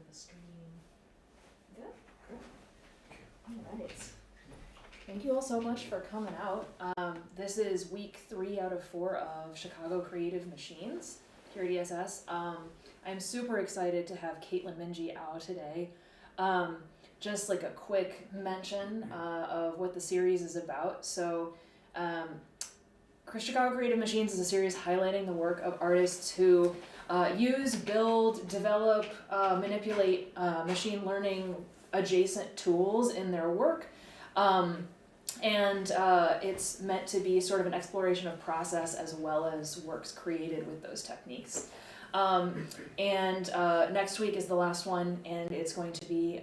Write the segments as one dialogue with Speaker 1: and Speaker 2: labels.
Speaker 1: the stream. Good. All right. Thank you all so much for coming out. This is week 3 out of 4 of Chicago Creative Machines here at ESS. I'm super excited to have Caitlyn Min-ji Au today. Just like a quick mention of what the series is about. So, Chicago Creative Machines is a series highlighting the work of artists who use, build, develop, manipulate machine learning adjacent tools in their work. And it's meant to be sort of an exploration of process as well as works created with those techniques. And next week is the last one, and it's going to be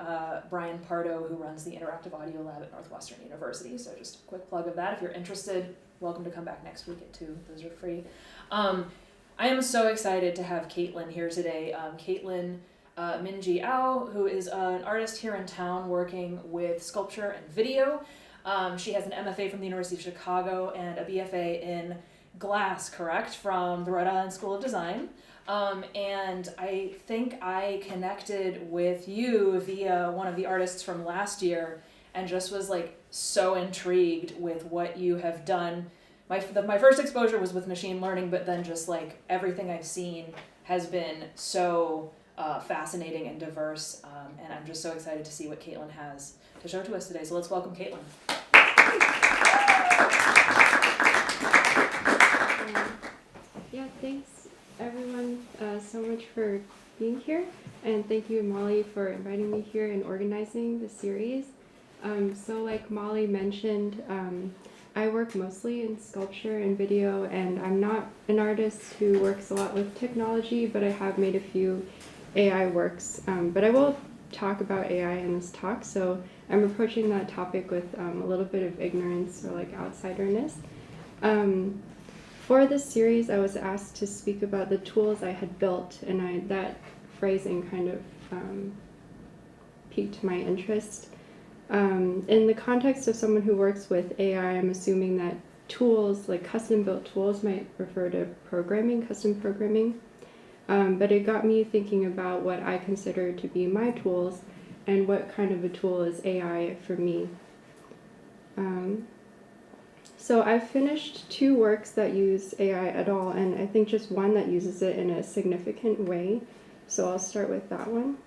Speaker 1: Brian Pardo, who runs the Interactive Audio Lab at Northwestern University. So just a quick plug of that. If you're interested, welcome to come back next week at 2. Those are free. I am so excited to have Caitlyn here today. Caitlyn Min-ji Au, who is an artist here in town working with sculpture and video. She has an MFA from the University of Chicago and a BFA in glass, correct, from the Rhode Island School of Design. And I think I connected with you via one of the artists from last year and just was like so intrigued with what you have done. My first exposure was with machine learning, but then just like everything I've seen has been so fascinating and diverse. And I'm just so excited to see what Caitlyn has to show to us today. So let's welcome Caitlyn.
Speaker 2: Yeah, thanks everyone so much for being here, and thank you Molly for inviting me here and organizing the series. So like Molly mentioned, I work mostly in sculpture and video, and I'm not an artist who works a lot with technology, but I have made a few AI works. But I will talk about AI in this talk, so I'm approaching that topic with a little bit of ignorance or like outsiderness. For this series, I was asked to speak about the tools I had built, and that phrasing kind of piqued my interest. In the context of someone who works with AI, I'm assuming that tools, like custom-built tools, might refer to programming, custom programming. But it got me thinking about what I consider to be my tools and what kind of a tool is AI for me. So I've finished 2 works that use AI at all, and I think just one that uses it in a significant way. So I'll start with that one.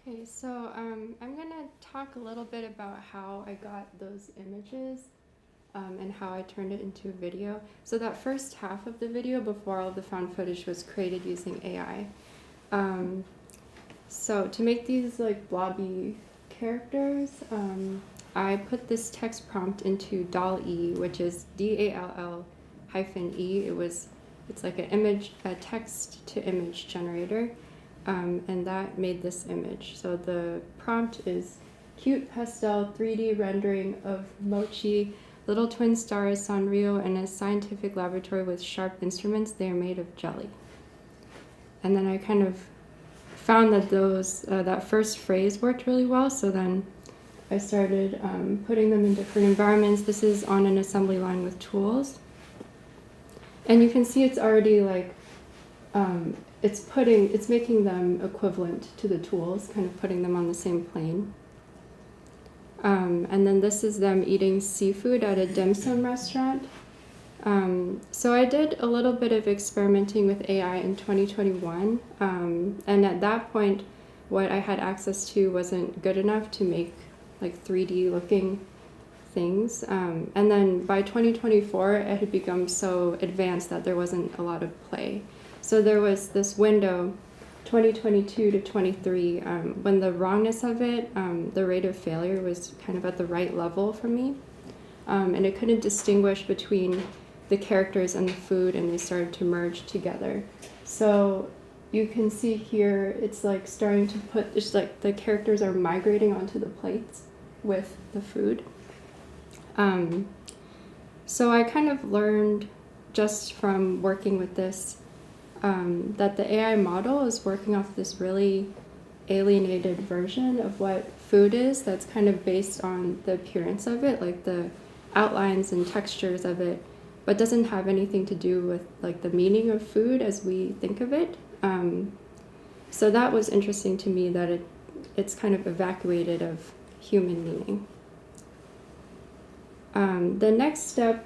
Speaker 2: Okay, so I'm gonna talk a little bit about how I got those images and how I turned it into a video. So that first half of the video before all of the found footage was created using AI. So to make these like blobby characters, I put this text prompt into DALL-E, which is DALL-E. It's like a text to image generator, and that made this image. So the prompt is cute pastel 3D rendering of Mochi, little twin stars, Sanrio, and a scientific laboratory with sharp instruments. They are made of jelly. And then I kind of found that that first phrase worked really well, so then I started putting them in different environments. This is on an assembly line with tools. And you can see it's already like, it's making them equivalent to the tools, kind of putting them on the same plane. And then this is them eating seafood at a dim sum restaurant. So I did a little bit of experimenting with AI in 2021. And at that point, what I had access to wasn't good enough to make like 3D looking things. And then by 2024, it had become so advanced that there wasn't a lot of play. So there was this window, 2022 to 23, when the wrongness of it, the rate of failure was kind of at the right level for me. And it couldn't distinguish between the characters and the food, and they started to merge together. So you can see here, it's like it's like the characters are migrating onto the plates with the food. So I kind of learned just from working with this that the AI model is working off this really alienated version of what food is that's kind of based on the appearance of it, like the outlines and textures of it, but doesn't have anything to do with like the meaning of food as we think of it. So that was interesting to me, that it's kind of evacuated of human meaning. The next step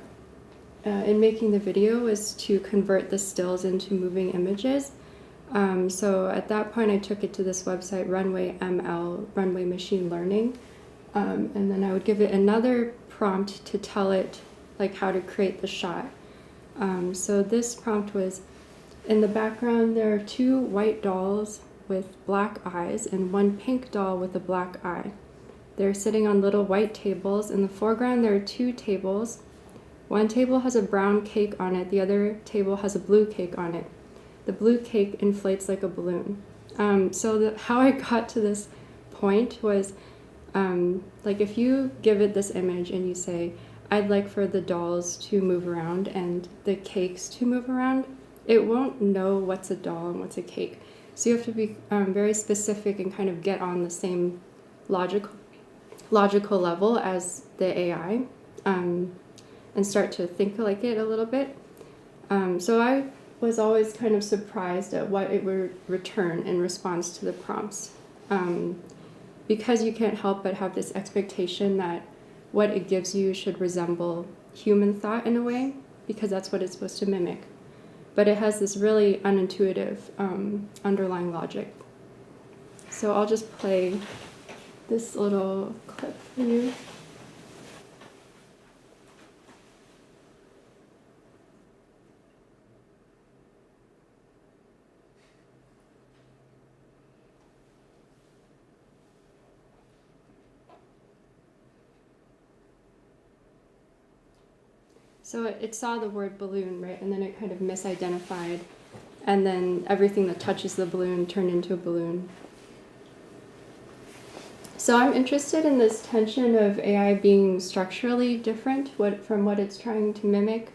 Speaker 2: in making the video was to convert the stills into moving images. So at that point, I took it to this website, Runway ML, Runway Machine Learning, and then I would give it another prompt to tell it like how to create the shot. So this prompt was, in the background there are 2 white dolls with black eyes and 1 pink doll with a black eye. They're sitting on little white tables. In the foreground there are 2 tables. One table has a brown cake on it, the other table has a blue cake on it. The blue cake inflates like a balloon. So how I got to this point was, like if you give it this image and you say, I'd like for the dolls to move around and the cakes to move around, it won't know what's a doll and what's a cake. So you have to be very specific and kind of get on the same logical level as the AI, and start to think like it a little bit. So I was always kind of surprised at what it would return in response to the prompts, because you can't help but have this expectation that what it gives you should resemble human thought in a way, because that's what it's supposed to mimic. But it has this really unintuitive underlying logic. So I'll just play this little clip for you. So it saw the word balloon, right? And then it kind of misidentified. And then everything that touches the balloon turned into a balloon. So I'm interested in this tension of AI being structurally different from what it's trying to mimic.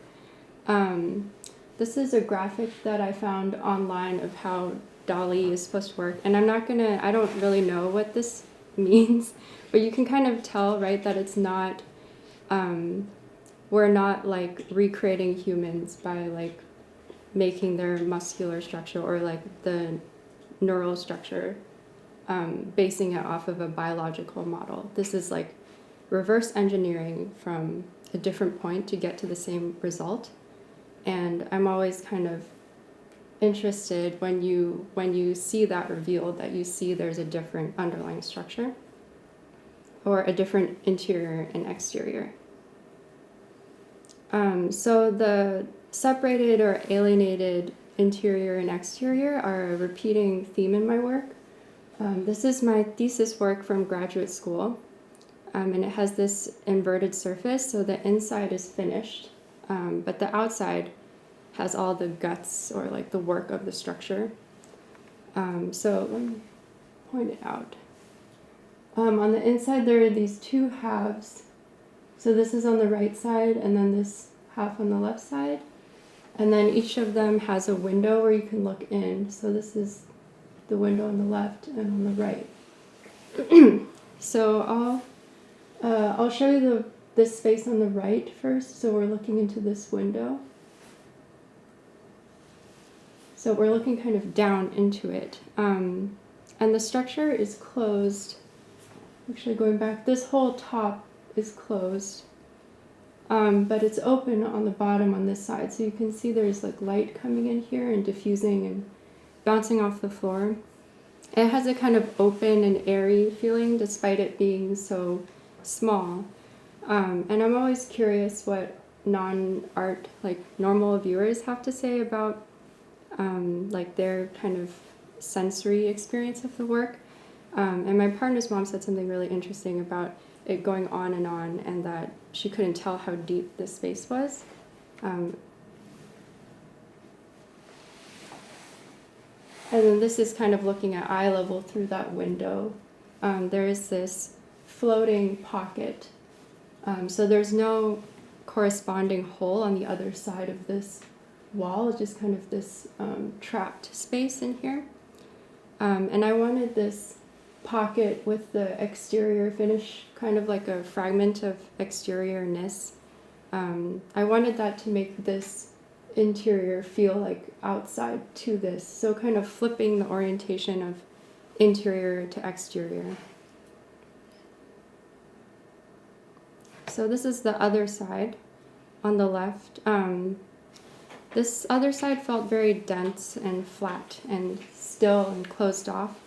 Speaker 2: This is a graphic that I found online of how DALL-E is supposed to work. And I don't really know what this means, but you can kind of tell, right, that it's not, we're not like recreating humans by like making their muscular structure or like the neural structure, basing it off of a biological model. This is like reverse engineering from a different point to get to the same result. And I'm always kind of interested when you see that revealed, that you see there's a different underlying structure or a different interior and exterior. So the separated or alienated interior and exterior are a repeating theme in my work. This is my thesis work from graduate school, and it has this inverted surface, so the inside is finished, but the outside has all the guts or like the work of the structure. So let me point it out. On the inside there are these two halves. So this is on the right side and then this half on the left side. And then each of them has a window where you can look in. So this is the window on the left and on the right. So I'll show you this space on the right first. So we're looking into this window. So we're looking kind of down into it. And the structure is closed. Actually, going back, this whole top is closed. But it's open on the bottom on this side. So you can see there's like light coming in here and diffusing and bouncing off the floor. It has a kind of open and airy feeling despite it being so small. And I'm always curious what non-art, like normal viewers have to say about like their kind of sensory experience of the work. And my partner's mom said something really interesting about it going on, and that she couldn't tell how deep this space was. And then this is kind of looking at eye level through that window. There is this floating pocket. So there's no corresponding hole on the other side of this wall. It's just kind of this trapped space in here. And I wanted this pocket with the exterior finish, kind of like a fragment of exteriorness. I wanted that to make this interior feel like outside to this, so kind of flipping the orientation of interior to exterior. So this is the other side on the left. This other side felt very dense and flat and still and closed off.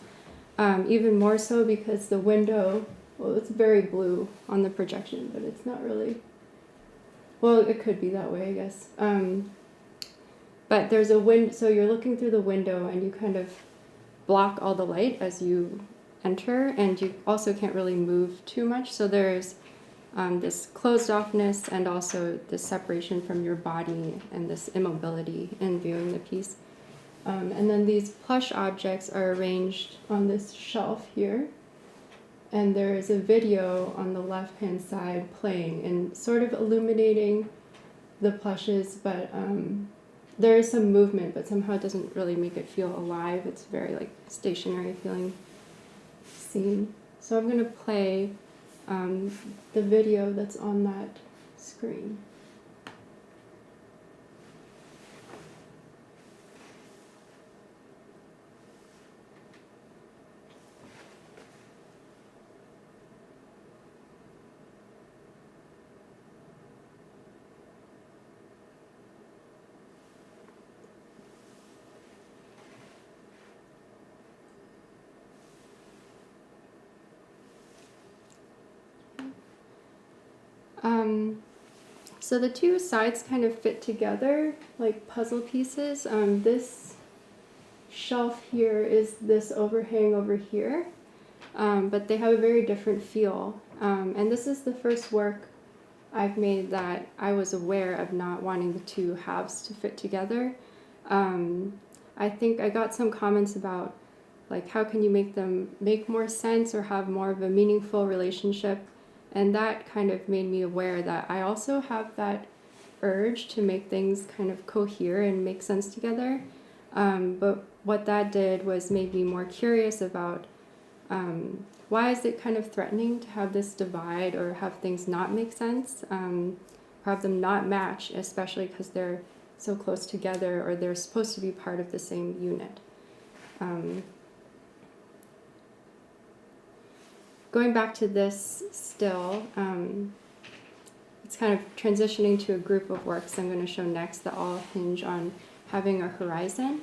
Speaker 2: Even more so because the window, well, it's very blue on the projection, but it's not really, well, it could be that way, I guess. But there's a window, so you're looking through the window and you kind of block all the light as you enter, and you also can't really move too much. So there's this closed offness and also this separation from your body and this immobility in viewing the piece. And then these plush objects are arranged on this shelf here. And there is a video on the left-hand side playing and sort of illuminating the plushes, but there is some movement, but somehow it doesn't really make it feel alive. It's very like stationary feeling scene. So I'm going to play the video that's on that screen. So the two sides kind of fit together like puzzle pieces. This shelf here is this overhang over here, but they have a very different feel. And this is the first work I've made that I was aware of not wanting the two halves to fit together. I think I got some comments about like how can you make them make more sense or have more of a meaningful relationship. And that kind of made me aware that I also have that urge to make things kind of cohere and make sense together. But what that did was made me more curious about why is it kind of threatening to have this divide or have things not make sense, or have them not match, especially because they're so close together or they're supposed to be part of the same unit. Going back to this still, it's kind of transitioning to a group of works I'm going to show next that all hinge on having a horizon.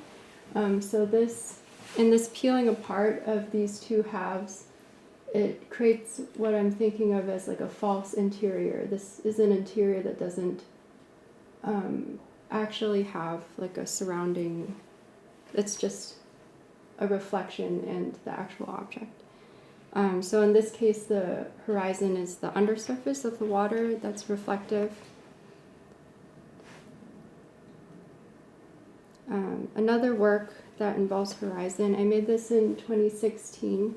Speaker 2: So in this peeling apart of these two halves, it creates what I'm thinking of as like a false interior. This is an interior that doesn't actually have like a surrounding, it's just a reflection and the actual object. So in this case, the horizon is the undersurface of the water that's reflective. Another work that involves horizon, I made this in 2016,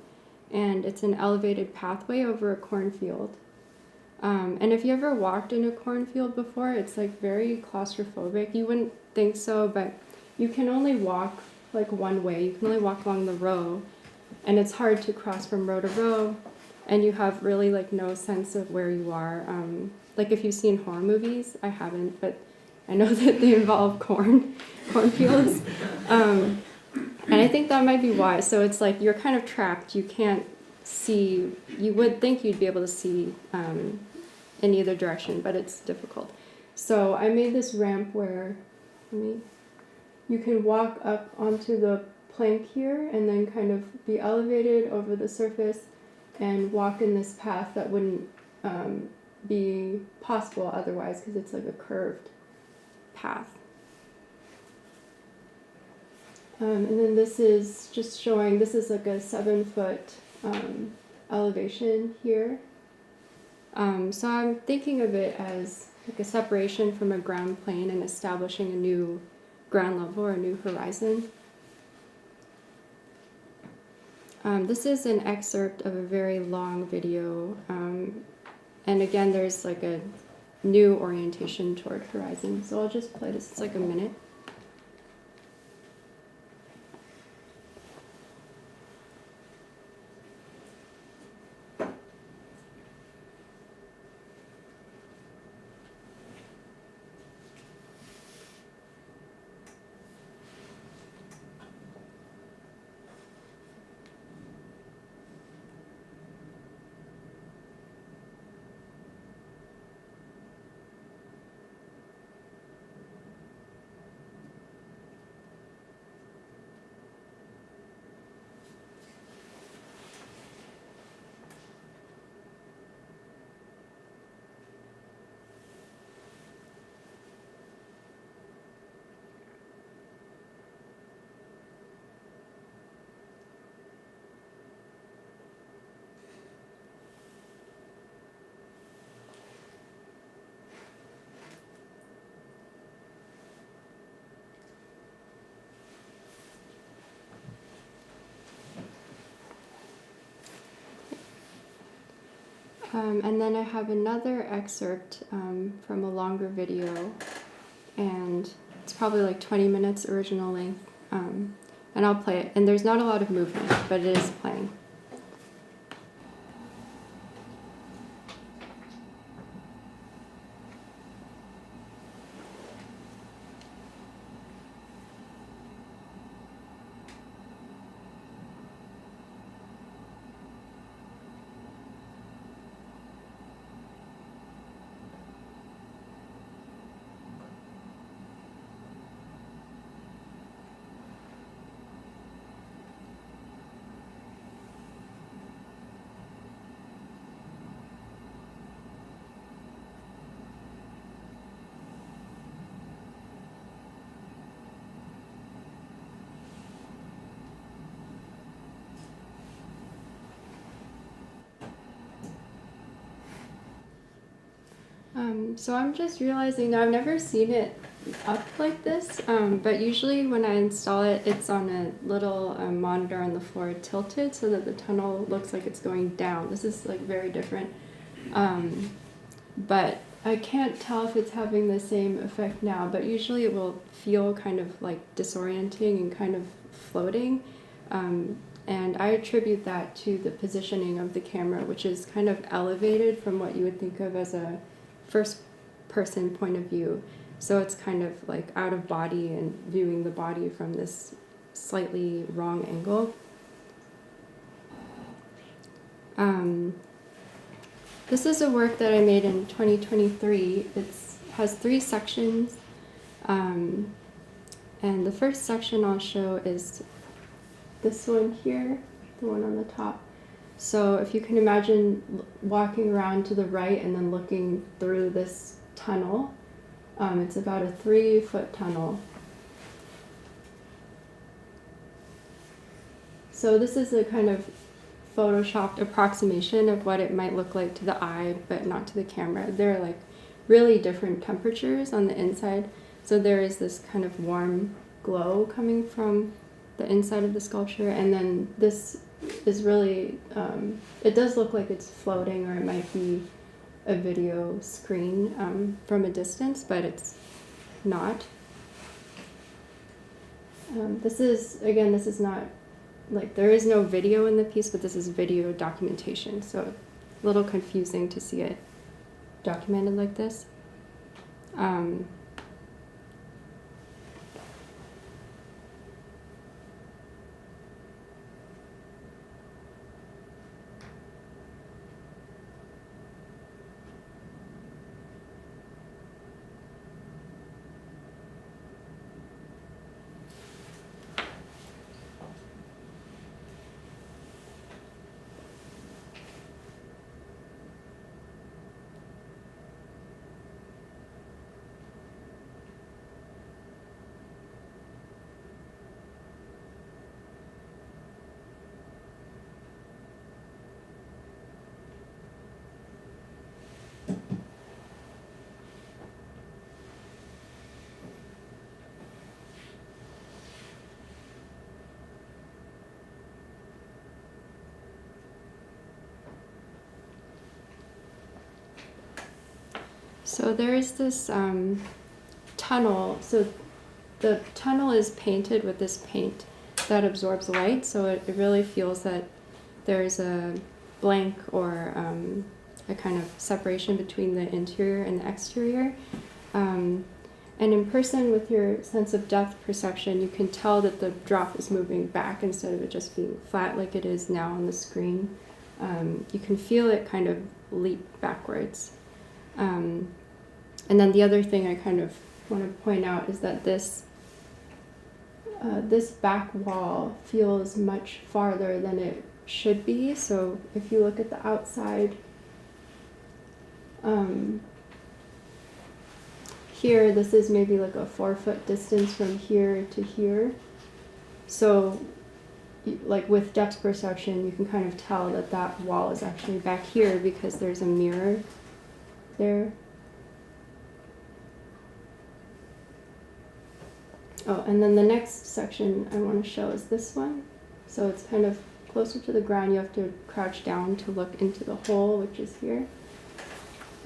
Speaker 2: and it's an elevated pathway over a cornfield. And if you ever walked in a cornfield before, it's like very claustrophobic. You wouldn't think so, but you can only walk like one way. You can only walk along the row, and it's hard to cross from row to row, and you have really like no sense of where you are. Like if you've seen horror movies, I haven't, but I know that they involve cornfields. And I think that might be why. So it's like you're kind of trapped. You can't see. You would think you'd be able to see in either direction, but it's difficult. So I made this ramp where you can walk up onto the plank here and then kind of be elevated over the surface and walk in this path that wouldn't be possible otherwise because it's like a curved path. And then this is just showing, this is like a 7-foot elevation here. So I'm thinking of it as like a separation from a ground plane and establishing a new ground level or a new horizon. This is an excerpt of a very long video. And again, there's like a new orientation toward horizon. So I'll just play this, it's like a minute. And then I have another excerpt from a longer video, and it's probably like 20 minutes original length, and I'll play it. And there's not a lot of movement, but it is playing. So I'm just realizing now I've never seen it up like this, but usually when I install it, it's on a little monitor on the floor tilted so that the tunnel looks like it's going down. This is like very different, but I can't tell if it's having the same effect now, but usually it will feel kind of like disorienting and kind of floating, and I attribute that to the positioning of the camera, which is kind of elevated from what you would think of as a first person point of view. So it's kind of like out of body and viewing the body from this slightly wrong angle. This is a work that I made in 2023. It has 3 sections. And the first section I'll show is this one here, the one on the top. So if you can imagine walking around to the right and then looking through this tunnel, it's about a 3-foot tunnel. So this is a kind of photoshopped approximation of what it might look like to the eye, but not to the camera. There are like really different temperatures on the inside. So there is this kind of warm glow coming from the inside of the sculpture, and then this is really, it does look like it's floating, or it might be a video screen from a distance, but it's not. This is not, like, there is no video in the piece, but this is video documentation, so a little confusing to see it documented like this. So there is this tunnel. So the tunnel is painted with this paint that absorbs light, so it really feels that there's a blank or a kind of separation between the interior and the exterior. And in person, with your sense of depth perception, you can tell that the drop is moving back instead of it just being flat like it is now on the screen. You can feel it kind of leap backwards. And then the other thing I kind of want to point out is that this back wall feels much farther than it should be. So if you look at the outside, here, this is maybe like a 4-foot distance from here to here. So like with depth perception, you can kind of tell that that wall is actually back here because there's a mirror there. Oh, and then the next section I want to show is this one. So it's kind of closer to the ground. You have to crouch down to look into the hole, which is here.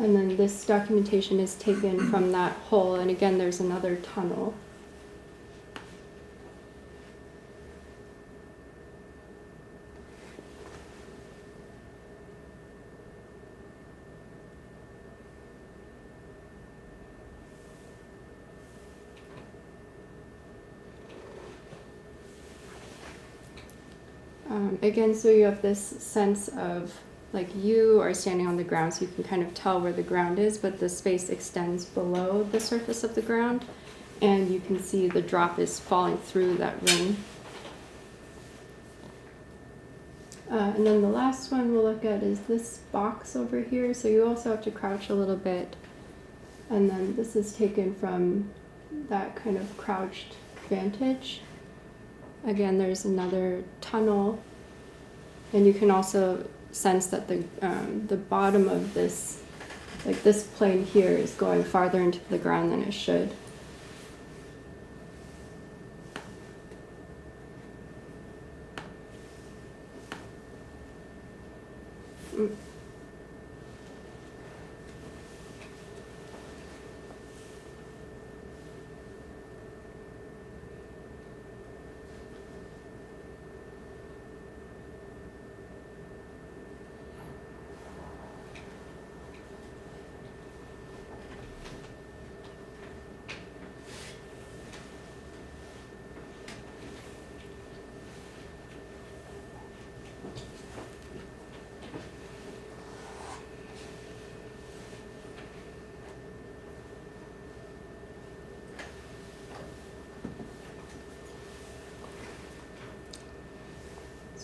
Speaker 2: And then this documentation is taken from that hole, and again, there's another tunnel. Again, so you have this sense of, like, you are standing on the ground, so you can kind of tell where the ground is, but the space extends below the surface of the ground, and you can see the drop is falling through that ring. And then the last one we'll look at is this box over here, so you also have to crouch a little bit, and then this is taken from that kind of crouched vantage. Again, there's another tunnel, and you can also sense that the bottom of this, like this plane here, is going farther into the ground than it should.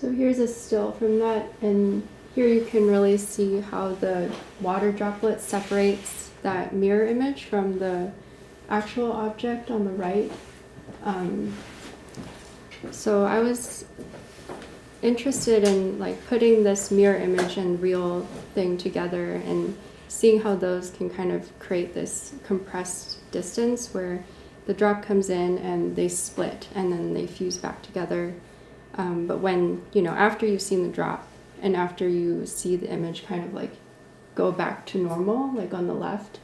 Speaker 2: So here's a still from that, and here you can really see how the water droplet separates that mirror image from the actual object on the right. So I was interested in like putting this mirror image and real thing together and seeing how those can kind of create this compressed distance where the drop comes in and they split and then they fuse back together. But when, after you've seen the drop and after you see the image kind of like go back to normal, like on the left,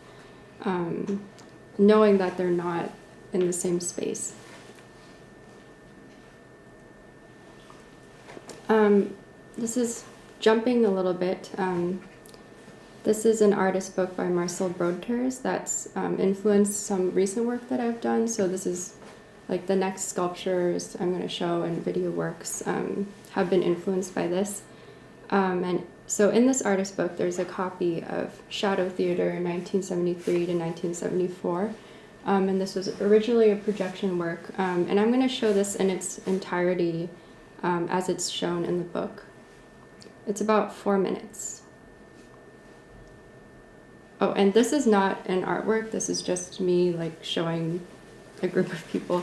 Speaker 2: knowing that they're not in the same space. This is jumping a little bit. This is an artist book by Marcel Brodters that's influenced some recent work that I've done. So this is like the next sculptures I'm going to show and video works have been influenced by this. And so in this artist book, there's a copy of Shadow Theater 1973 to 1974. And this was originally a projection work. And I'm going to show this in its entirety as it's shown in the book. It's about 4 minutes. Oh, and this is not an artwork. This is just me like showing a group of people.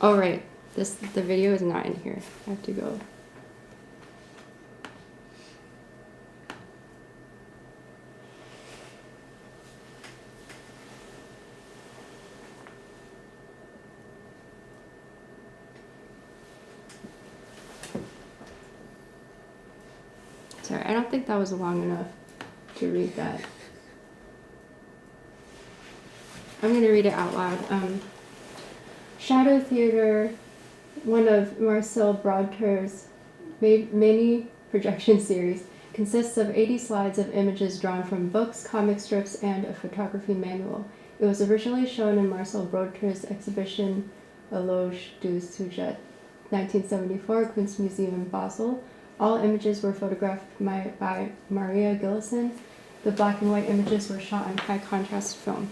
Speaker 2: Oh, right. The video is not in here. I have to go. Sorry, I don't think that was long enough to read that. I'm going to read it out loud. Shadow Theater, one of Marcel Brodters' many projection series, consists of 80 slides of images drawn from books, comic strips, and a photography manual. It was originally shown in Marcel Brodters' exhibition Éloge du Sujet, 1974, Kunstmuseum in Basel. All images were photographed by Maria Gillison. The black and white images were shot on high contrast film.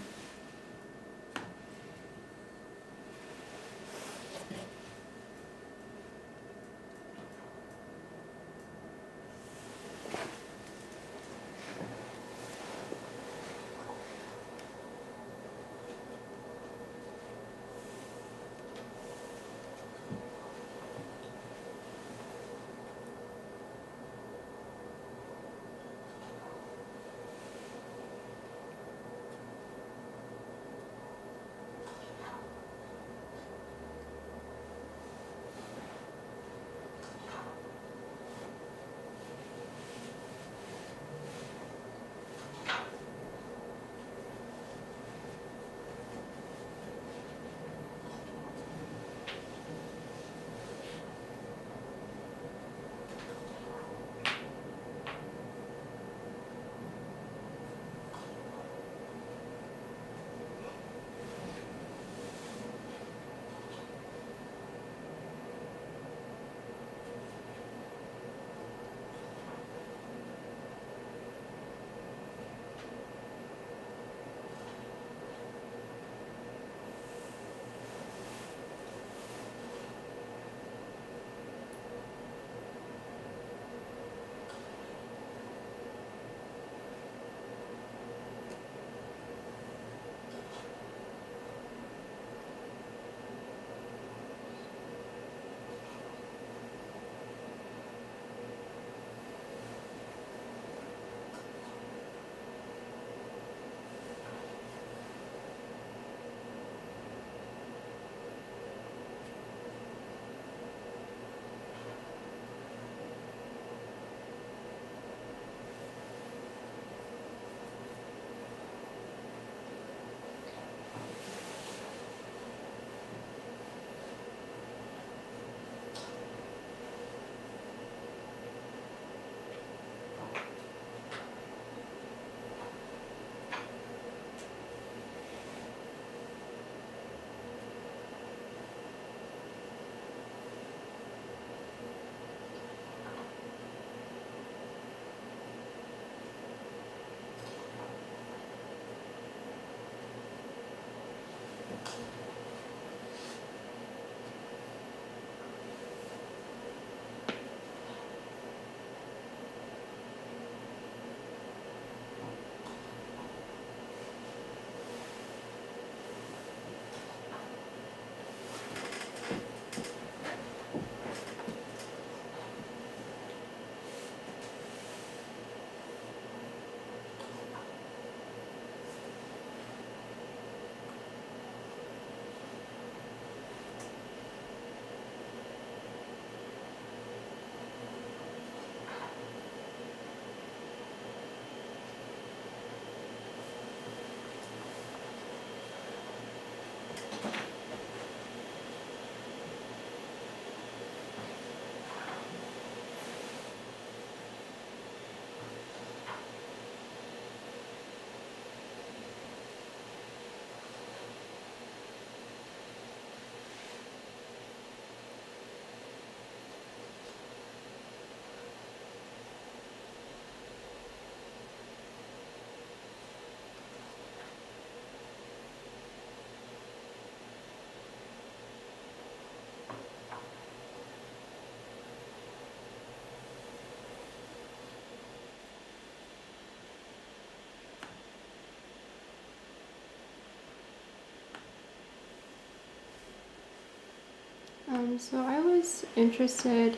Speaker 2: So I was interested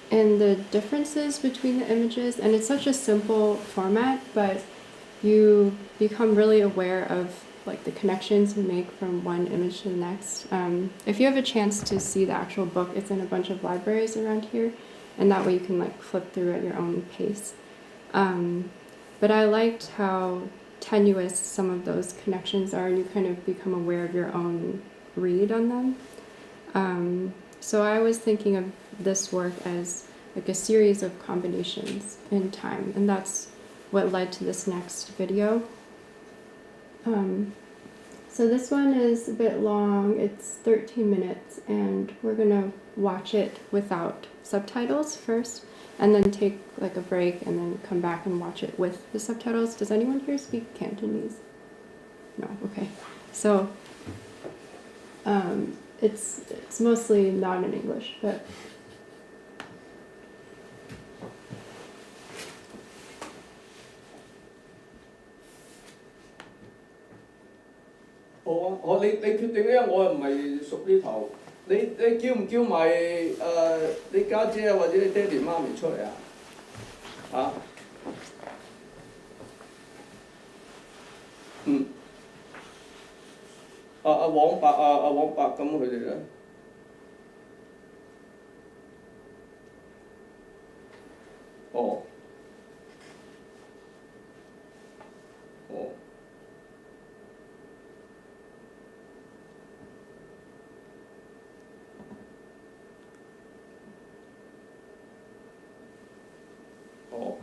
Speaker 2: in the differences between the images, and it's such a simple format, but you become really aware of like the connections you make from one image to the next. If you have a chance to see the actual book, it's in a bunch of libraries around here, and that way you can like flip through at your own pace. But I liked how tenuous some of those connections are, and you kind of become aware of your own read on them. So I was thinking of this work as like a series of combinations in time, and that's what led to this next video. So this one is a bit long, it's 13 minutes, and we're gonna watch it without subtitles first, and then take like a break, and then come back and watch it with the subtitles. Does anyone here speak Cantonese? No, okay. So it's mostly not in English, but
Speaker 3: 你決定咧，我又唔係屬呢頭。你叫唔叫埋你家姐或者你爹哋媽咪出嚟啊？嚇？黃伯黃伯咁佢哋咧。哦。哦。哦。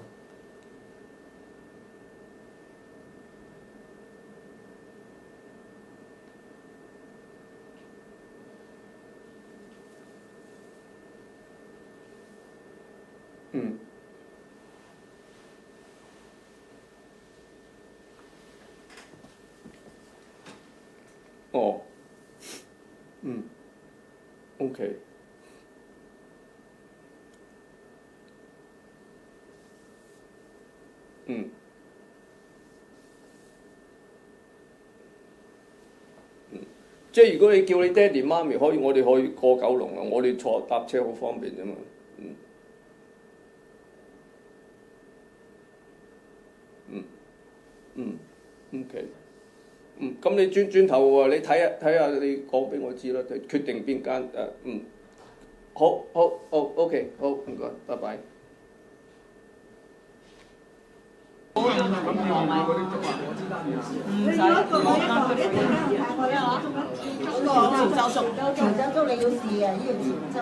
Speaker 3: 哦。OK。即係如果你叫你爹哋媽咪可以，我哋可以過九龍啊！我哋坐搭車好方便啫嘛。OK。咁你轉頭喎，你睇下你講俾我知啦，決定邊間好 OK 好，唔該，拜拜。
Speaker 4: 唔使，潮州粥你要試啊！呢個潮州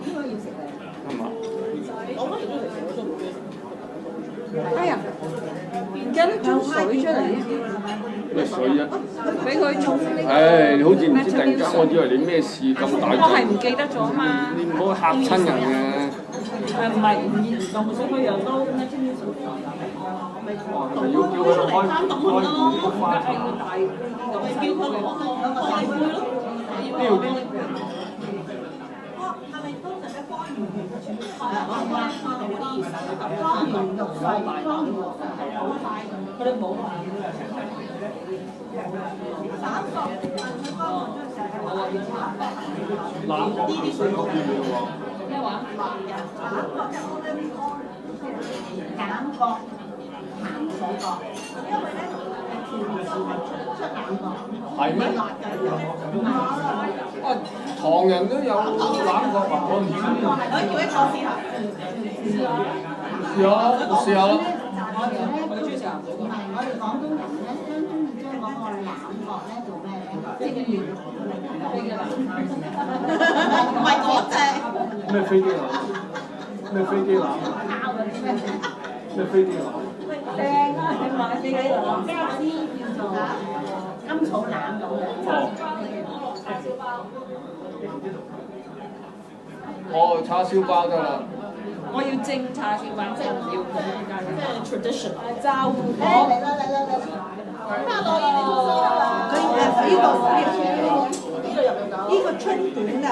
Speaker 4: 應該要食啊。
Speaker 3: 係嘛？
Speaker 4: 我嗰時都嚟食咗粥。
Speaker 5: 哎呀，而家都沖水出嚟，
Speaker 3: 咩水啊？
Speaker 5: 俾佢沖呢個。
Speaker 3: 唉，你好似唔知突然間，我以為你咩事咁大
Speaker 5: 我係唔記得咗嘛。
Speaker 3: 你唔好嚇親人啊！
Speaker 5: 唔係唔熱唔凍，所以佢又都咩清清楚楚。
Speaker 3: 要佢開
Speaker 5: 大呢啲咁，叫佢攞個開杯咯。
Speaker 3: 呢度啲。
Speaker 4: 方圓6歲，方圓6歲係好快，佢哋冇話。
Speaker 3: 冷國係水果叫咩話？
Speaker 5: 咩話？
Speaker 4: 眼角鹹水角，因為咧全部係出眼角，
Speaker 3: 係咩？唐人都有冷國啊！我唔知。
Speaker 4: 可以叫一個試下。
Speaker 3: 試下啦。
Speaker 4: 我哋咧唔係我哋廣東人咧，中意將嗰個冷角咧做咩咧？蒸魚。唔係嗰隻。
Speaker 3: 咩飛機冷？咩飛機冷？咩飛機冷？
Speaker 4: 正啊！你買飛機冷，即係嗰啲叫做甘草冷咁樣。
Speaker 3: 哦，叉燒包得啦。
Speaker 5: 我要蒸叉燒包，即係唔要即係 tradition 炸糊
Speaker 4: 嚟啦！
Speaker 6: 呢個春卷啊！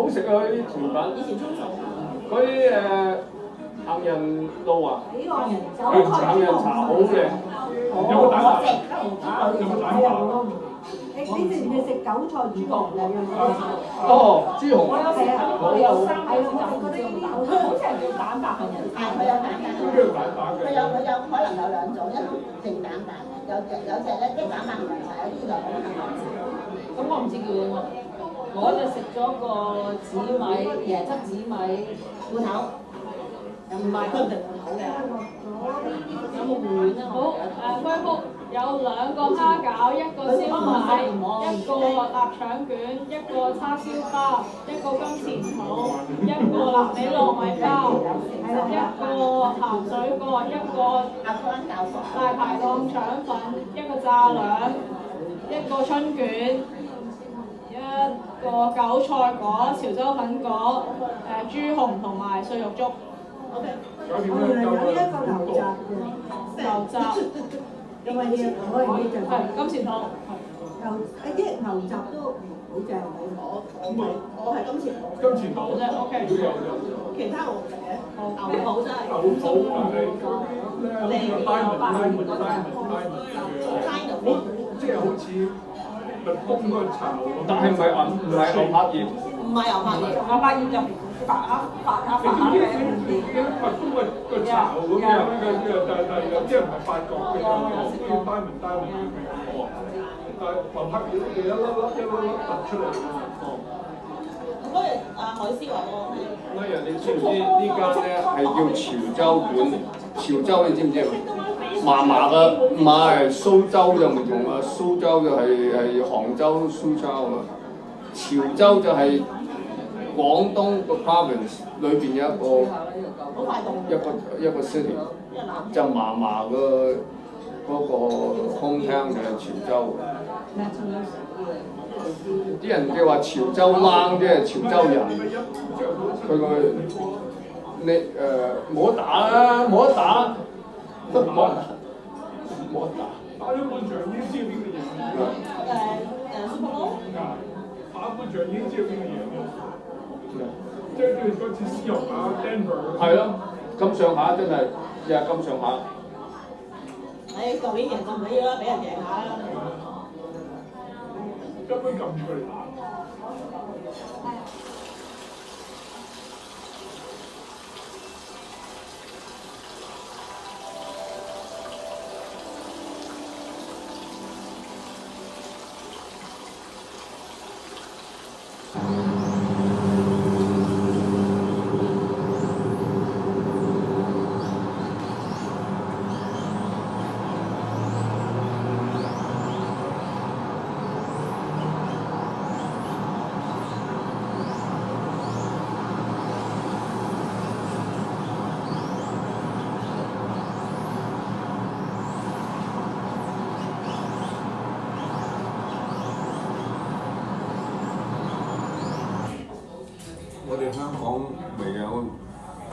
Speaker 3: 好食啊！啲甜品，
Speaker 5: 以前中草
Speaker 3: 嗰啲杏仁露啊，杏仁茶好嘅。
Speaker 4: 有冇蛋白？有冇蛋白？你之前食韭菜豬紅兩樣嘢。
Speaker 3: 哦，豬紅。
Speaker 5: 我有食，我哋有3個就唔知有蛋白，好似係叫蛋白杏仁。
Speaker 7: 係佢有蛋白，
Speaker 3: 都叫蛋白嘅。
Speaker 7: 佢有可能有兩種，一淨蛋白，有隻咧即係蛋白杏仁茶，有啲就冇杏仁茶。
Speaker 5: 咁我唔知叫咩，我就食咗個紫米椰汁紫米罐頭，唔係佢哋罐頭嘅。有冇碗啊？好恢復有2個蝦餃，1個燒賣，1個臘腸卷，1個叉燒包，1個金錢肚，1個臘味糯米包，1個鹹水角，1個大排檔腸粉，1個炸兩，1個春卷，1個韭菜果、潮州粉果，豬紅同埋碎肉粥。
Speaker 4: 我原來有一個牛雜嘅，
Speaker 5: 牛雜。
Speaker 4: 因為呢我係呢隻
Speaker 5: 係金錢肚。
Speaker 4: 牛雜都好正，
Speaker 7: 我係今次
Speaker 5: 好啫，OK。
Speaker 7: 其他我唔食嘅，
Speaker 5: 牛肚真係。
Speaker 8: 即係好似蜜蜂嗰個巢咁。
Speaker 3: 但係唔係牛柏葉。
Speaker 7: 唔係牛柏葉，
Speaker 5: 牛柏葉就發嘅。
Speaker 8: 蜜蜂個巢咁樣但係有啲人唔係發覺嘅，有啲呆文但係牛柏葉佢一粒突出嚟嘅。
Speaker 7: 嗰日海思話我
Speaker 3: 乜嘢？你知唔知呢間咧係叫潮州館？潮州你知唔知啊？麻麻嘅，唔係蘇州就唔同啦，蘇州就係杭州、蘇州啊。潮州就係廣東個 province 裏邊有一個 city， 就麻麻嘅嗰個 hometown 就係潮州。啲人叫話潮州冷即係潮州人，佢個你冇得打啦，冇得打，都冇得打。
Speaker 8: 打咗半場已經知邊個贏啦。
Speaker 7: super 咯。
Speaker 8: 打半場已經知邊個贏啦。即係嗰次絲絨啊 Denver。
Speaker 3: 係咯，咁上下真係又係咁上下。
Speaker 7: 舊年贏就唔緊要啦，俾人贏下啦。
Speaker 8: 根本撳住佢嚟打。
Speaker 9: 我哋香港咪有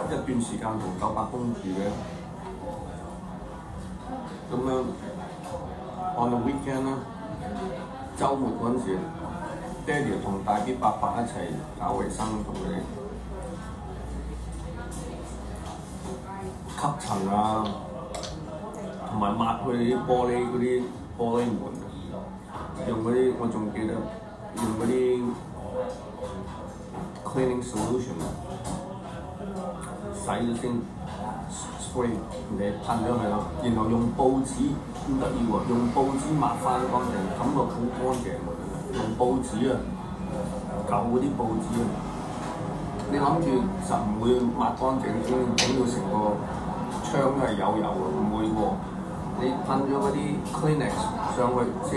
Speaker 9: 一段時間同900公住嘅，咁樣 on the weekend 啦，週末嗰陣時，爹哋同大啲伯伯一齊搞衞生，同佢哋吸塵啊，同埋抹佢哋啲玻璃門，用嗰啲我仲記得用嗰啲cleaning solution 洗咗先 spray 你噴咗佢咯，然後用報紙唔得意喎，用報紙抹翻乾淨，感覺好乾淨喎，用報紙啊，舊嗰啲報紙啊，你諗住實唔會抹乾淨先，整到成個窗都係有油喎，唔會喎，你噴咗嗰啲 Kleenex 上去先，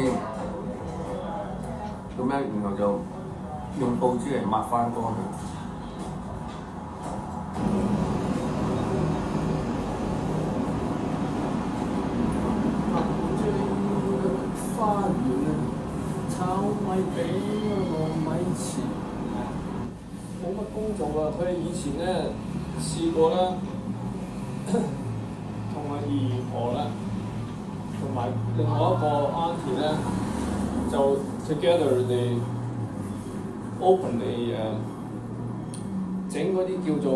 Speaker 9: 咁樣然後就用報紙嚟抹翻乾佢。
Speaker 3: 花園啊，炒米餅啊，糯米糍，冇乜工做啊！佢哋以前咧試過啦，同阿姨婆啦，同埋另外一個 auntie 咧，就 together they open a 整嗰啲叫做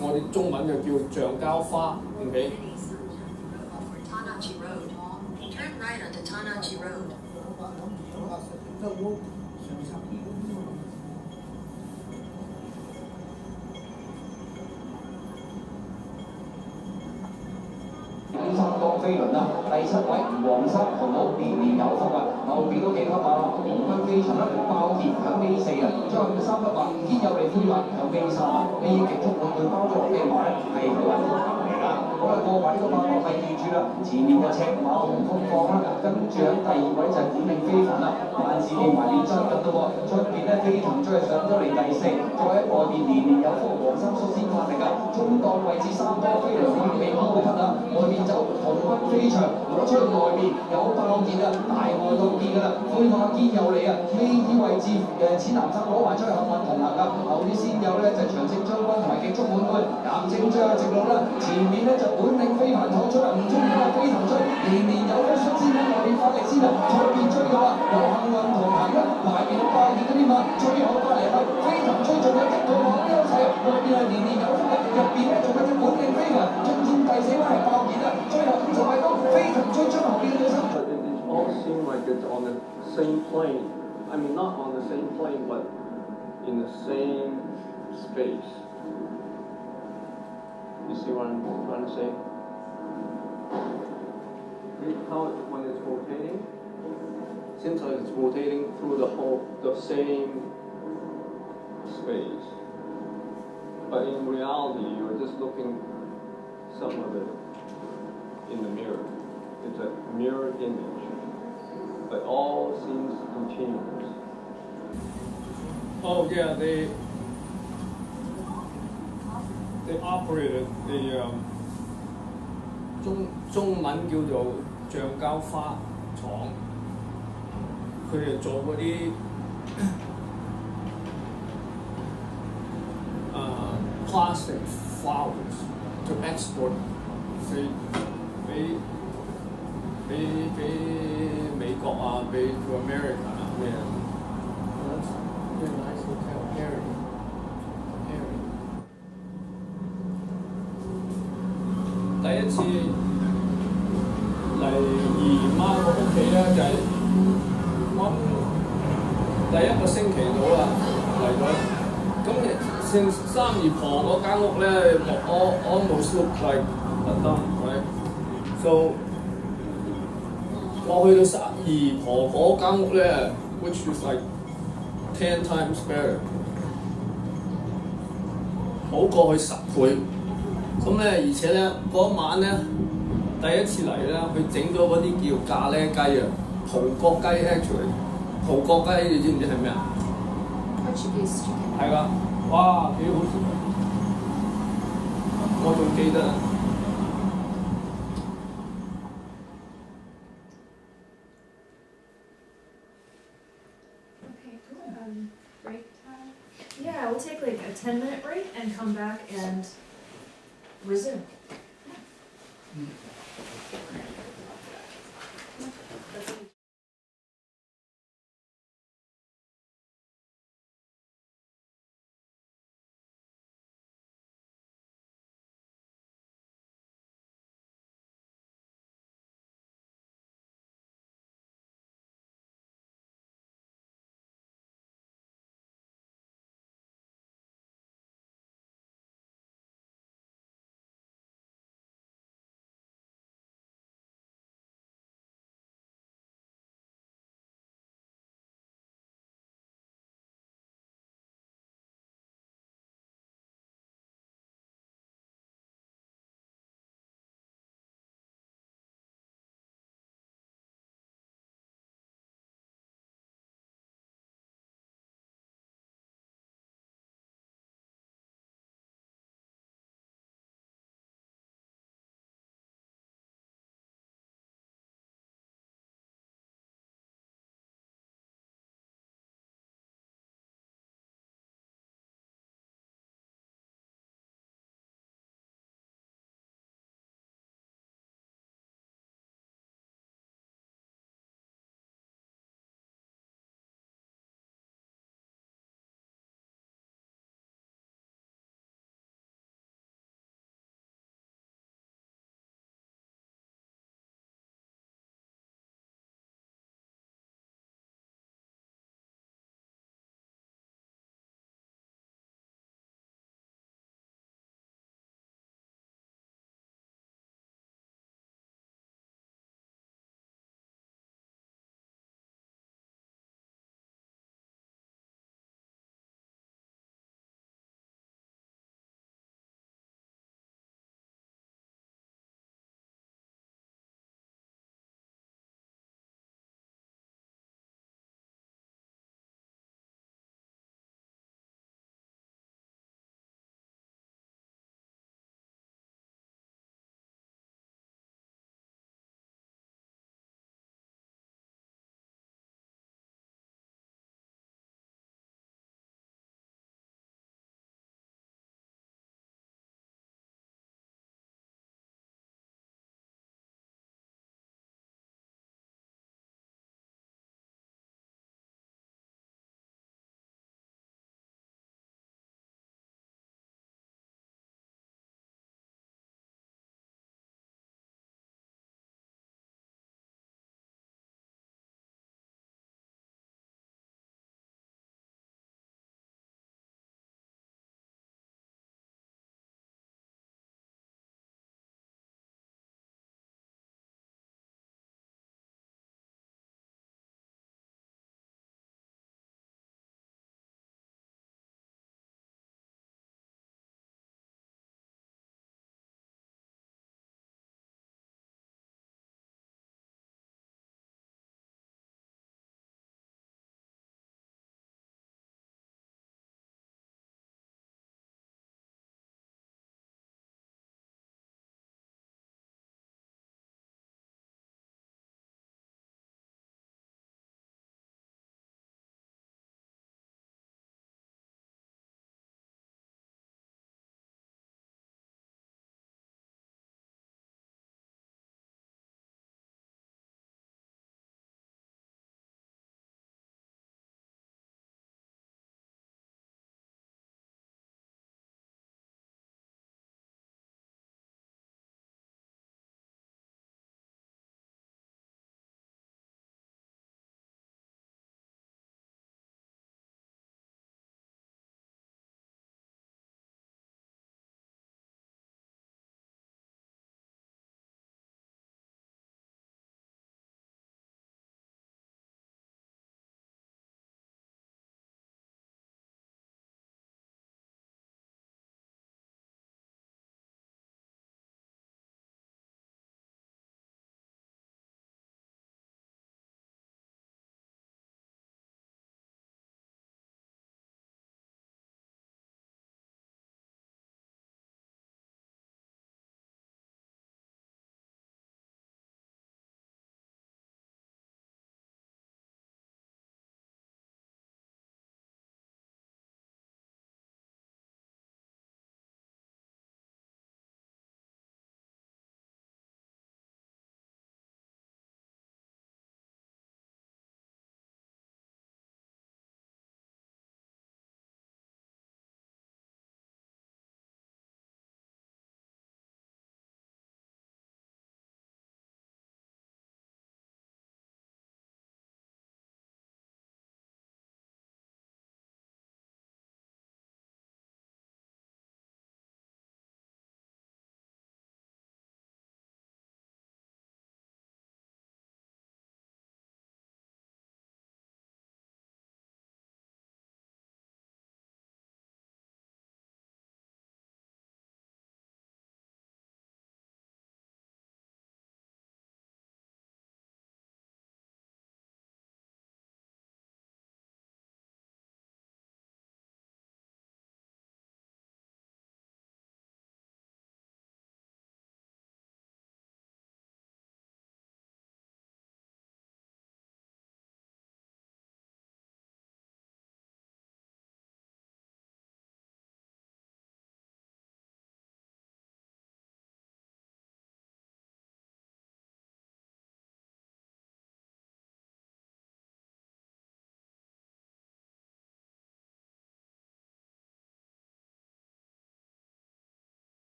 Speaker 3: 我哋中文就叫橡膠花，OK。
Speaker 10: 三江飛輪啦，第7位黃衫紅帽年年有福啊！後邊嗰幾級馬紅軍飛塵啦，爆熱響 V4啊，最後3級馬堅有力飛馬響 V3啊，呢極速滿貫包裝嘅馬咧係好運嚟㗎。好啦，過埋呢個馬落係記住啦，前面就赤馬紅風放啦，跟住喺第2位就係管理飛凡啦，萬事變埋變真咁咯喎，出邊咧飛騰追上咗嚟第4，再喺外邊年年有福黃衫率先發力㗎，中檔位置3多飛輪未開匹啊，外邊就紅軍飛翔攞出去外面有爆熱啊，大外檔見㗎啦，灰馬堅有力啊，呢啲位置淺藍衫攞埋出去幸運同行㗎，後邊先有咧就長勝將軍同埋極速滿貫，癌症追下直路啦，前面咧就本領飛行闖出嚟，唔中意啊飛騰追，年年有福率先喺外邊發力先啊，出邊追㗎啦，有幸運同行啦，埋邊都爆熱嗰啲馬，最後翻嚟係飛騰追仲有一個馬優勢，外邊係年年有福啊，入邊咧仲有隻本領飛行，進佔第4位係爆熱啊，最後就係都飛騰追將後邊嘅對手。
Speaker 3: It all seem like it's on the same plane. I mean, not on the same plane, but in the same space. You see what I'm trying to say? How when it's rotating, seems like it's rotating through the same space. But in reality, you're just looking some of it in the mirror. It's a mirror image, but all seems continuous. Oh yeah, they operated the 中文叫做橡膠花廠，佢哋做嗰啲plastic flowers to export 俾美國啊，俾 to America 啊咩啊。That's a nice hotel, Harry. 第一次嚟姨媽個屋企咧，就係我第1個星期到啦嚟咗。咁姓三姨婆嗰間屋咧，我 almost look like a dump, right? So 我去到三姨婆嗰間屋咧 ，which is like 10 times better， 好過去10倍。咁咧，而且咧嗰晚咧，第一次嚟咧，佢整咗嗰啲叫咖喱雞啊，葡國雞 actually， 葡國雞你知唔知係咩啊？係㗎，哇幾好食！我仲記得。
Speaker 1: Okay, cool. Break time? Yeah, we'll take like a 10-minute break and come back and resume.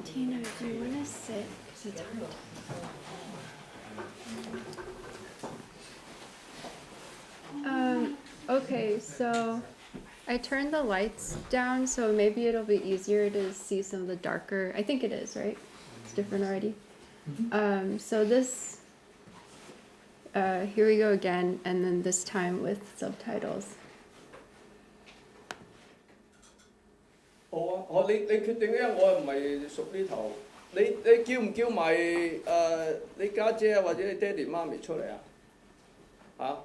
Speaker 2: Tina, do you want to sit? Because it's hard. Okay, so I turned the lights down, so maybe it'll be easier to see some of the darker. I think it is, right? It's different already. So this, here we go again, and then this time with subtitles.
Speaker 3: 好啊，你決定，因為我又唔係屬呢頭，你叫唔叫埋你家姐啊或者你爹哋媽咪出嚟啊？嚇？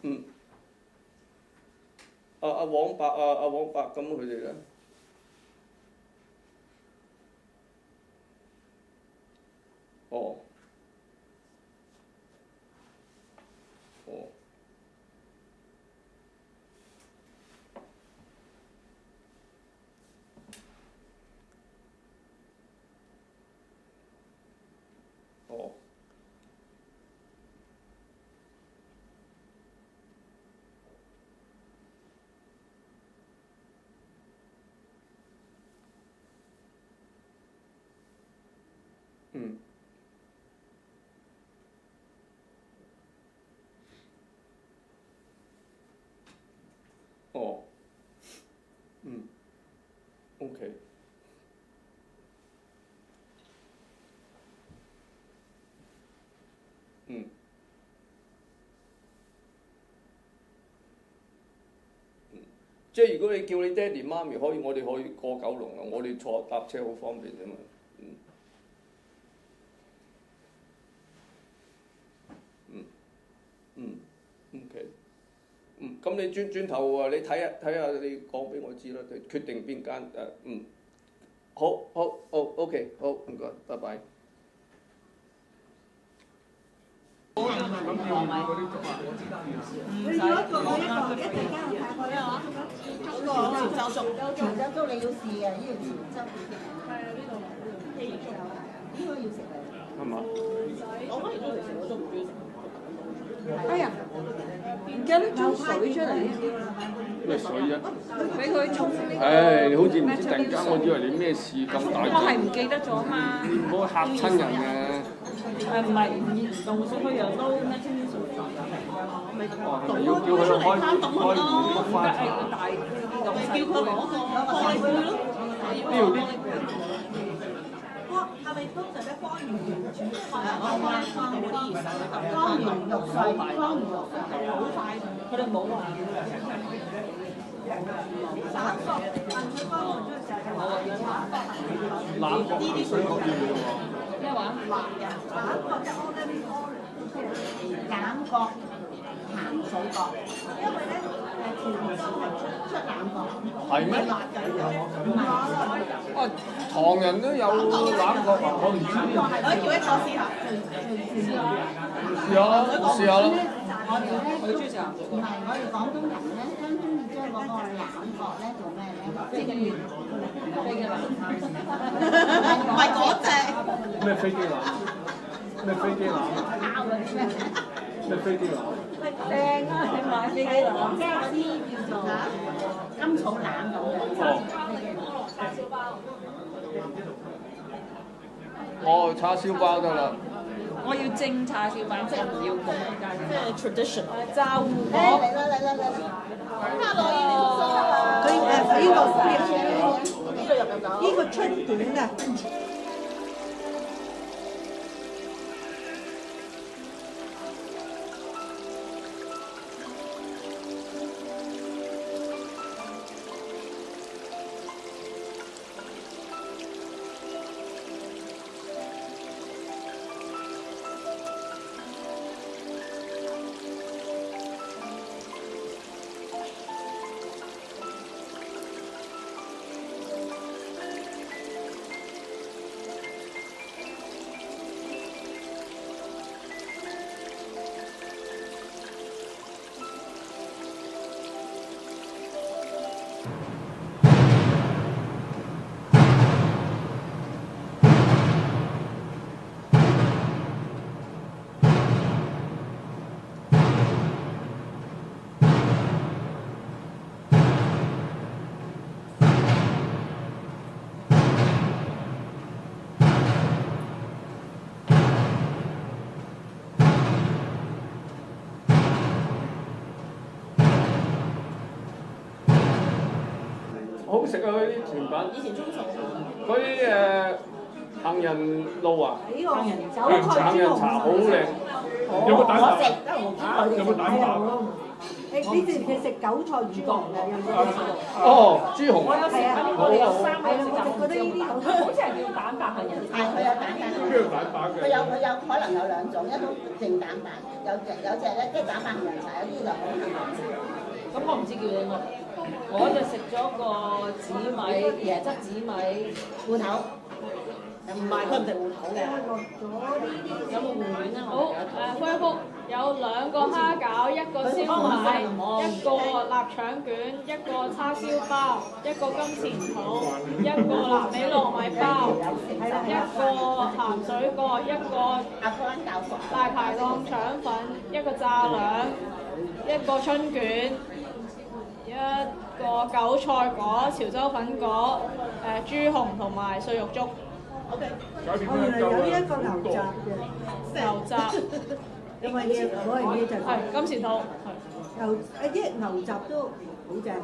Speaker 3: 嗯。阿黃伯咁佢哋咧？哦。哦。 哦，嗯，哦，嗯 ，OK。 嗯，即係如果你叫你爹哋媽咪可以，我哋可以過九龍啊！我哋搭車好方便啫嘛。OK。咁你轉頭啊，你睇下，你講俾我知啦，決定邊間好，OK， 好，唔該，拜拜。
Speaker 6: 佢要一個我一陣間我睇過啦。
Speaker 7: 潮州粥你要試啊！呢個潮州係啊，呢度應該要食啊。
Speaker 3: 係嘛？
Speaker 5: 我反而中意食，我都唔中意食。
Speaker 6: 哎呀，唔記得裝水出嚟。
Speaker 3: 咩水啊？
Speaker 6: 俾佢沖呢個。
Speaker 3: 唉，好似唔知突然間，我以為你咩事咁大。
Speaker 6: 我係唔記得咗嘛。
Speaker 3: 你唔好嚇親人啊！
Speaker 5: 唔係凍水佢又都咩清水，咪凍
Speaker 3: 要叫佢開
Speaker 5: 凍佢咯，
Speaker 3: 花
Speaker 5: 係個大叫佢攞個玻璃杯咯。
Speaker 3: 呢度啲
Speaker 6: 係咪通常咧方圓煮？
Speaker 7: 方圓肉碎，
Speaker 5: 好快，佢哋冇話。
Speaker 6: 散索，問佢方圓嘅時候就話
Speaker 3: 冷國呢啲水果要嘅喎。
Speaker 5: 咩話？
Speaker 6: 冷角就我哋
Speaker 7: 冷角鹹水角，
Speaker 6: 因為咧潮州係出冷角，
Speaker 3: 係咩？
Speaker 7: 唔係。
Speaker 3: 哦，唐人都有冷角啊！我唔知。
Speaker 6: 可以叫一個試下。
Speaker 3: 試下啦。
Speaker 7: 我哋咧都唔係我哋廣東人咧，將中意將嗰個冷角咧做咩咧？即係飛嘅冷，
Speaker 6: 唔係嗰隻。
Speaker 3: 咩飛機冷？咩飛機冷？咩飛機冷？
Speaker 6: 靚啊！你買飛機冷，
Speaker 7: 嗰啲叫做甘草冷咁樣。
Speaker 3: 哦，叉燒包得啦。
Speaker 5: 我要蒸叉燒包，即係唔要焗，即係 traditional 炸糊
Speaker 7: 嚟啦！
Speaker 6: 佢呢個春卷啊！
Speaker 3: 食啊！嗰啲甜品。
Speaker 4: 以前中菜。
Speaker 3: 嗰啲杏仁露啊，
Speaker 4: 呢個
Speaker 3: 杏仁茶好靚。
Speaker 8: 有冇蛋白？
Speaker 4: 有
Speaker 8: 冇蛋白？
Speaker 4: 你之前食韭菜豬紅嘅有冇？
Speaker 3: 哦，豬紅。
Speaker 5: 我有食嗰啲，我哋有3個食緊，
Speaker 4: 覺得呢啲
Speaker 5: 好似係叫蛋白杏仁茶。
Speaker 7: 係佢有蛋白，
Speaker 8: 邊個蛋白嘅？
Speaker 7: 佢有可能有兩種，一種淨蛋白，有隻咧即係蛋白杏仁茶，有啲就好杏仁茶。
Speaker 5: 咁我唔知叫你乜，我就食咗個紫米椰汁紫米芋頭。唔係，佢唔食芋頭嘅。有冇芋丸啊？
Speaker 2: 好恢復有2個蝦餃，1個燒賣，1個臘腸卷，1個叉燒包，1個金錢肚，1個南美糯米包，1個鹹水角，1個大排檔腸粉，1個炸兩，1個春卷，1個韭菜果、潮州粉果，豬紅同埋碎肉粥。
Speaker 4: 我原來有呢一個牛雜嘅，
Speaker 2: 牛雜，
Speaker 4: 因為嘢嗰樣嘢就
Speaker 2: 係金錢肚，
Speaker 4: 牛雜都好正嘅。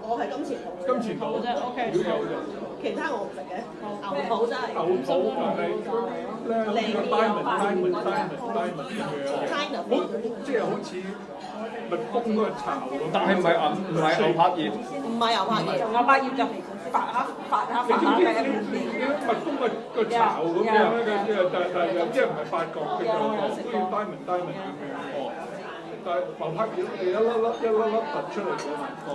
Speaker 4: 我係金錢肚。
Speaker 8: 金錢肚
Speaker 2: 啫 ，OK。
Speaker 8: 如果有就。
Speaker 4: 其他我唔食嘅。
Speaker 5: 牛肚真係。
Speaker 8: 牛肚係咧diamond 即係好似蜜蜂嗰個巢咁。
Speaker 3: 但係唔係牛柏葉。
Speaker 5: 唔係牛柏葉，牛柏葉就發下嘅。
Speaker 8: 蜜蜂個巢咁樣咧，但係有啲人唔係發覺嘅，就好似 diamond 咁樣。哦，但係牛柏葉你一粒突出嚟嘅。哦。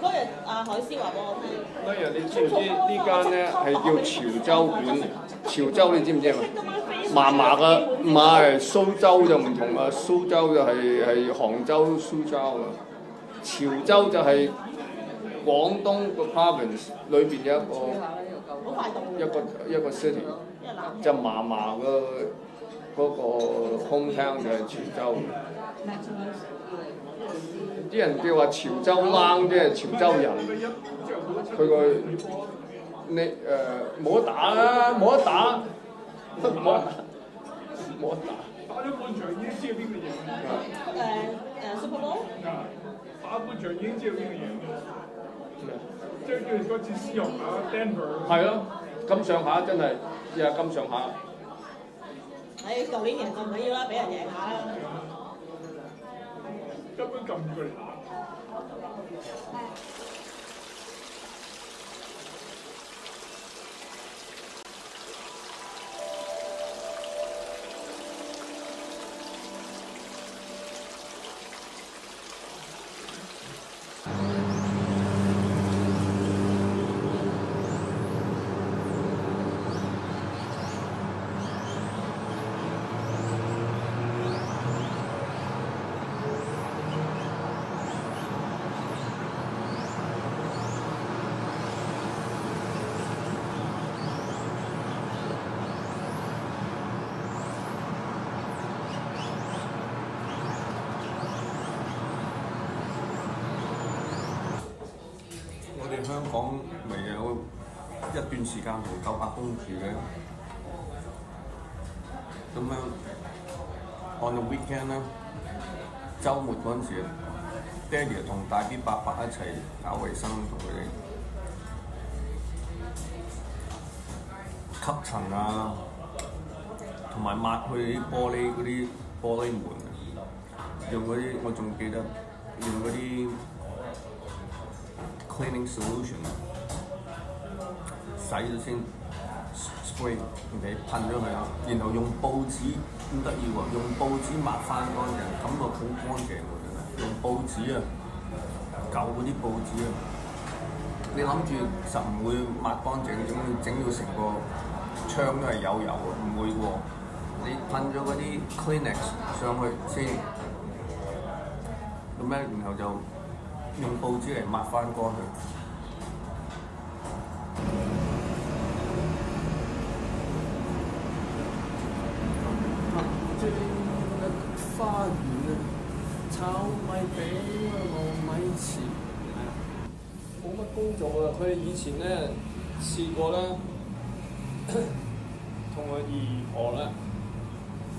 Speaker 5: 嗰日海思話俾我聽。
Speaker 3: 嗰日你知唔知呢間咧係叫潮州館？潮州你知唔知啊？麻麻嘅，唔係蘇州就唔同啦，蘇州就係杭州蘇州啊，潮州就係廣東個 province 裏邊有一個 city， 就麻麻嘅嗰個 hometown 就係潮州。啲人叫話潮州冷，即係潮州人，佢個你冇得打啦，冇得打，冇得打。
Speaker 8: 打咗半場已經知道邊個贏啦。
Speaker 5: Super Bowl。
Speaker 8: 打半場已經知道邊個贏啦。即係叫嗰次絲絨啊 Denver。
Speaker 3: 係咯，咁上下真係又係咁上下。
Speaker 5: 舊年贏就唔緊要啦，俾人贏下啦。
Speaker 8: 根本撳住佢嚟打。
Speaker 9: 香港咪有一段時間同九百公住嘅，咁樣 on the weekend 咧，週末嗰陣時，爹哋同大啲伯伯一齊搞衞生，同佢哋吸塵啊，同埋抹去玻璃嗰啲玻璃門，用嗰啲我仲記得用嗰啲cleaning solution 洗咗先 spray， 你噴咗佢啊，然後用報紙咁得意喎，用報紙抹翻乾淨，感覺好乾淨喎真係。用報紙啊，舊嗰啲報紙啊，你諗住實唔會抹乾淨，整到成個窗都係有油喎，唔會喎。你噴咗嗰啲 Kleenex 上去先，咁咧然後就用報紙嚟抹翻乾佢。
Speaker 3: 花園啊，炒米餅啊，糯米糍，冇乜工做啊！佢哋以前咧試過咧，同個姨婆咧，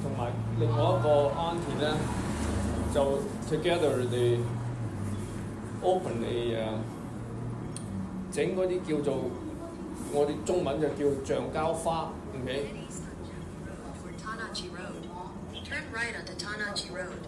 Speaker 3: 同埋另外一個 auntie 咧，就 together they open a 整嗰啲叫做我哋中文就叫橡膠花 ，OK？
Speaker 11: Turn right onto Tanaji Road.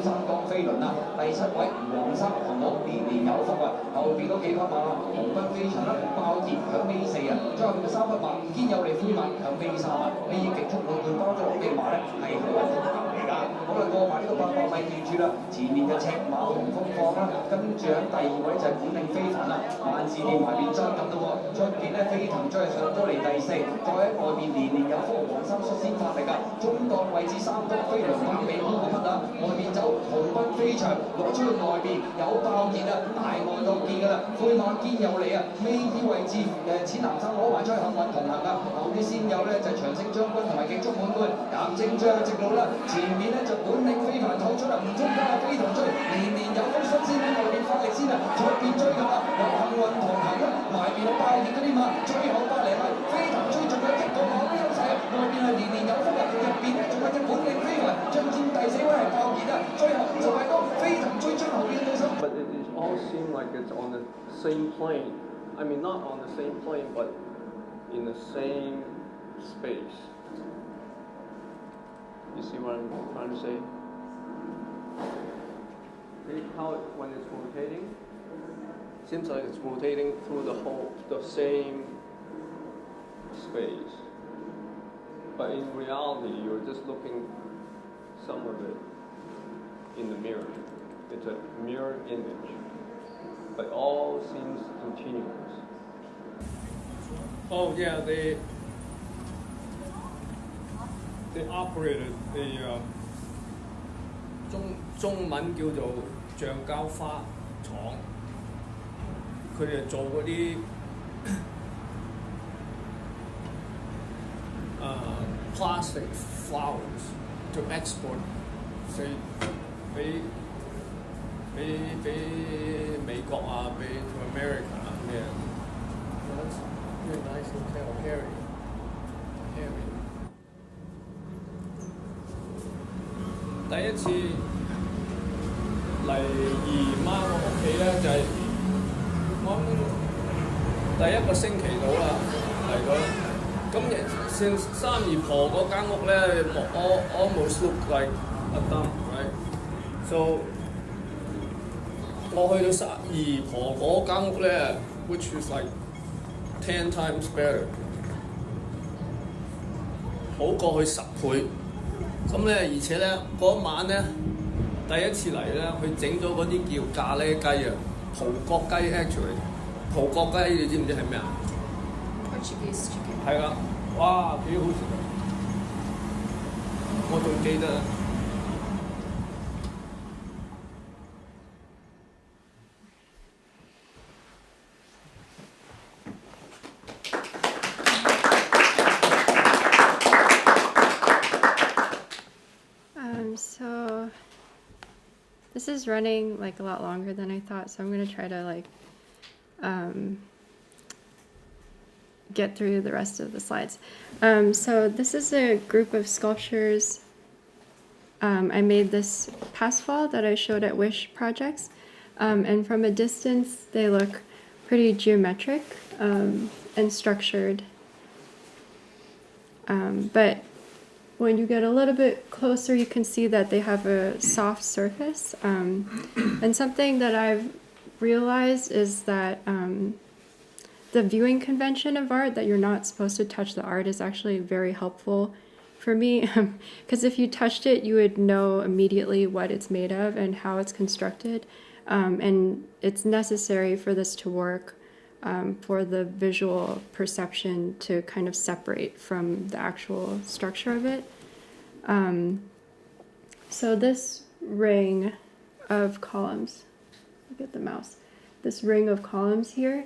Speaker 10: 三江飛輪啦，第7位黃衫紅帽年年有福啊！後邊嗰幾匹馬紅軍飛翔啦，爆熱響尾4啊，再後邊3匹馬堅有力灰馬響尾3啊，呢極速滿貫包咗落地馬咧係好運同行嚟㗎。好啦，過埋呢個800米記住啦，前面就赤馬紅風放啦，跟住喺第2位就係本領非凡啦，萬字連埋邊爭咁咯喎，出邊咧飛騰再上咗嚟第4，再喺外邊年年有福黃衫率先發力㗎，中檔位置三江飛輪馬尾烏嗰匹啊，外邊走。紅軍飛翔攞出去外邊有爆熱啊，大外檔見㗎啦，灰馬堅有力啊，尾啲位置淺藍衫攞埋出去幸運同行啊，後啲先有咧就係長勝將軍同埋極速滿貫，夾正將直路啦，前面咧就本領非凡透出啦，中間啊飛騰追，年年有福率先喺外邊發力先啊，左邊追㗎啦，有幸運同行啦，埋邊有爆熱嗰啲馬，最後100嚟米飛騰追仲有激到馬嘅優勢啊，外邊係年年有福啊，入邊咧仲有隻本領非凡，將佔第4位係爆熱啊。
Speaker 3: But it all seems like it's on the same plane. I mean, not on the same plane, but in the same space. You see what I'm trying to say? See how when it's rotating, seems like it's rotating through the same space. But in reality, you're just looking some of it in the mirror. It's a mirror image, but all seems continuous. Oh yeah, they operated the 中文叫做橡膠花廠，佢哋做嗰啲plastic flowers to export. 俾美國啊，俾 to America 啊咩？That's really nice hotel, Harry. 第一次嚟姨媽個屋企咧，就係我諗第1個星期到啦嚟咗。咁算三姨婆嗰間屋咧，almost look like a dump, right? So 我去到三姨婆嗰間屋咧 ，which is like 10 times better， 好過去10倍。咁咧，而且咧嗰晚咧，第一次嚟咧，佢整咗嗰啲叫咖喱雞啊，葡國雞 actually， 葡國雞你知唔知係咩啊 ？Portuguese chicken。係啦，哇，幾好食！我仲記得。
Speaker 2: So this is running like a lot longer than I thought, so I'm gonna try to like get through the rest of the slides. So this is a group of sculptures. I made this past fall that I showed at Wish Projects, and from a distance they look pretty geometric and structured, but when you get a little bit closer, you can see that they have a soft surface. And something that I've realized is that the viewing convention of art, that you're not supposed to touch the art, is actually very helpful for me. Because if you touched it, you would know immediately what it's made of and how it's constructed. And it's necessary for this to work, for the visual perception to kind of separate from the actual structure of it. So this ring of columns, look at the mouse, this ring of columns here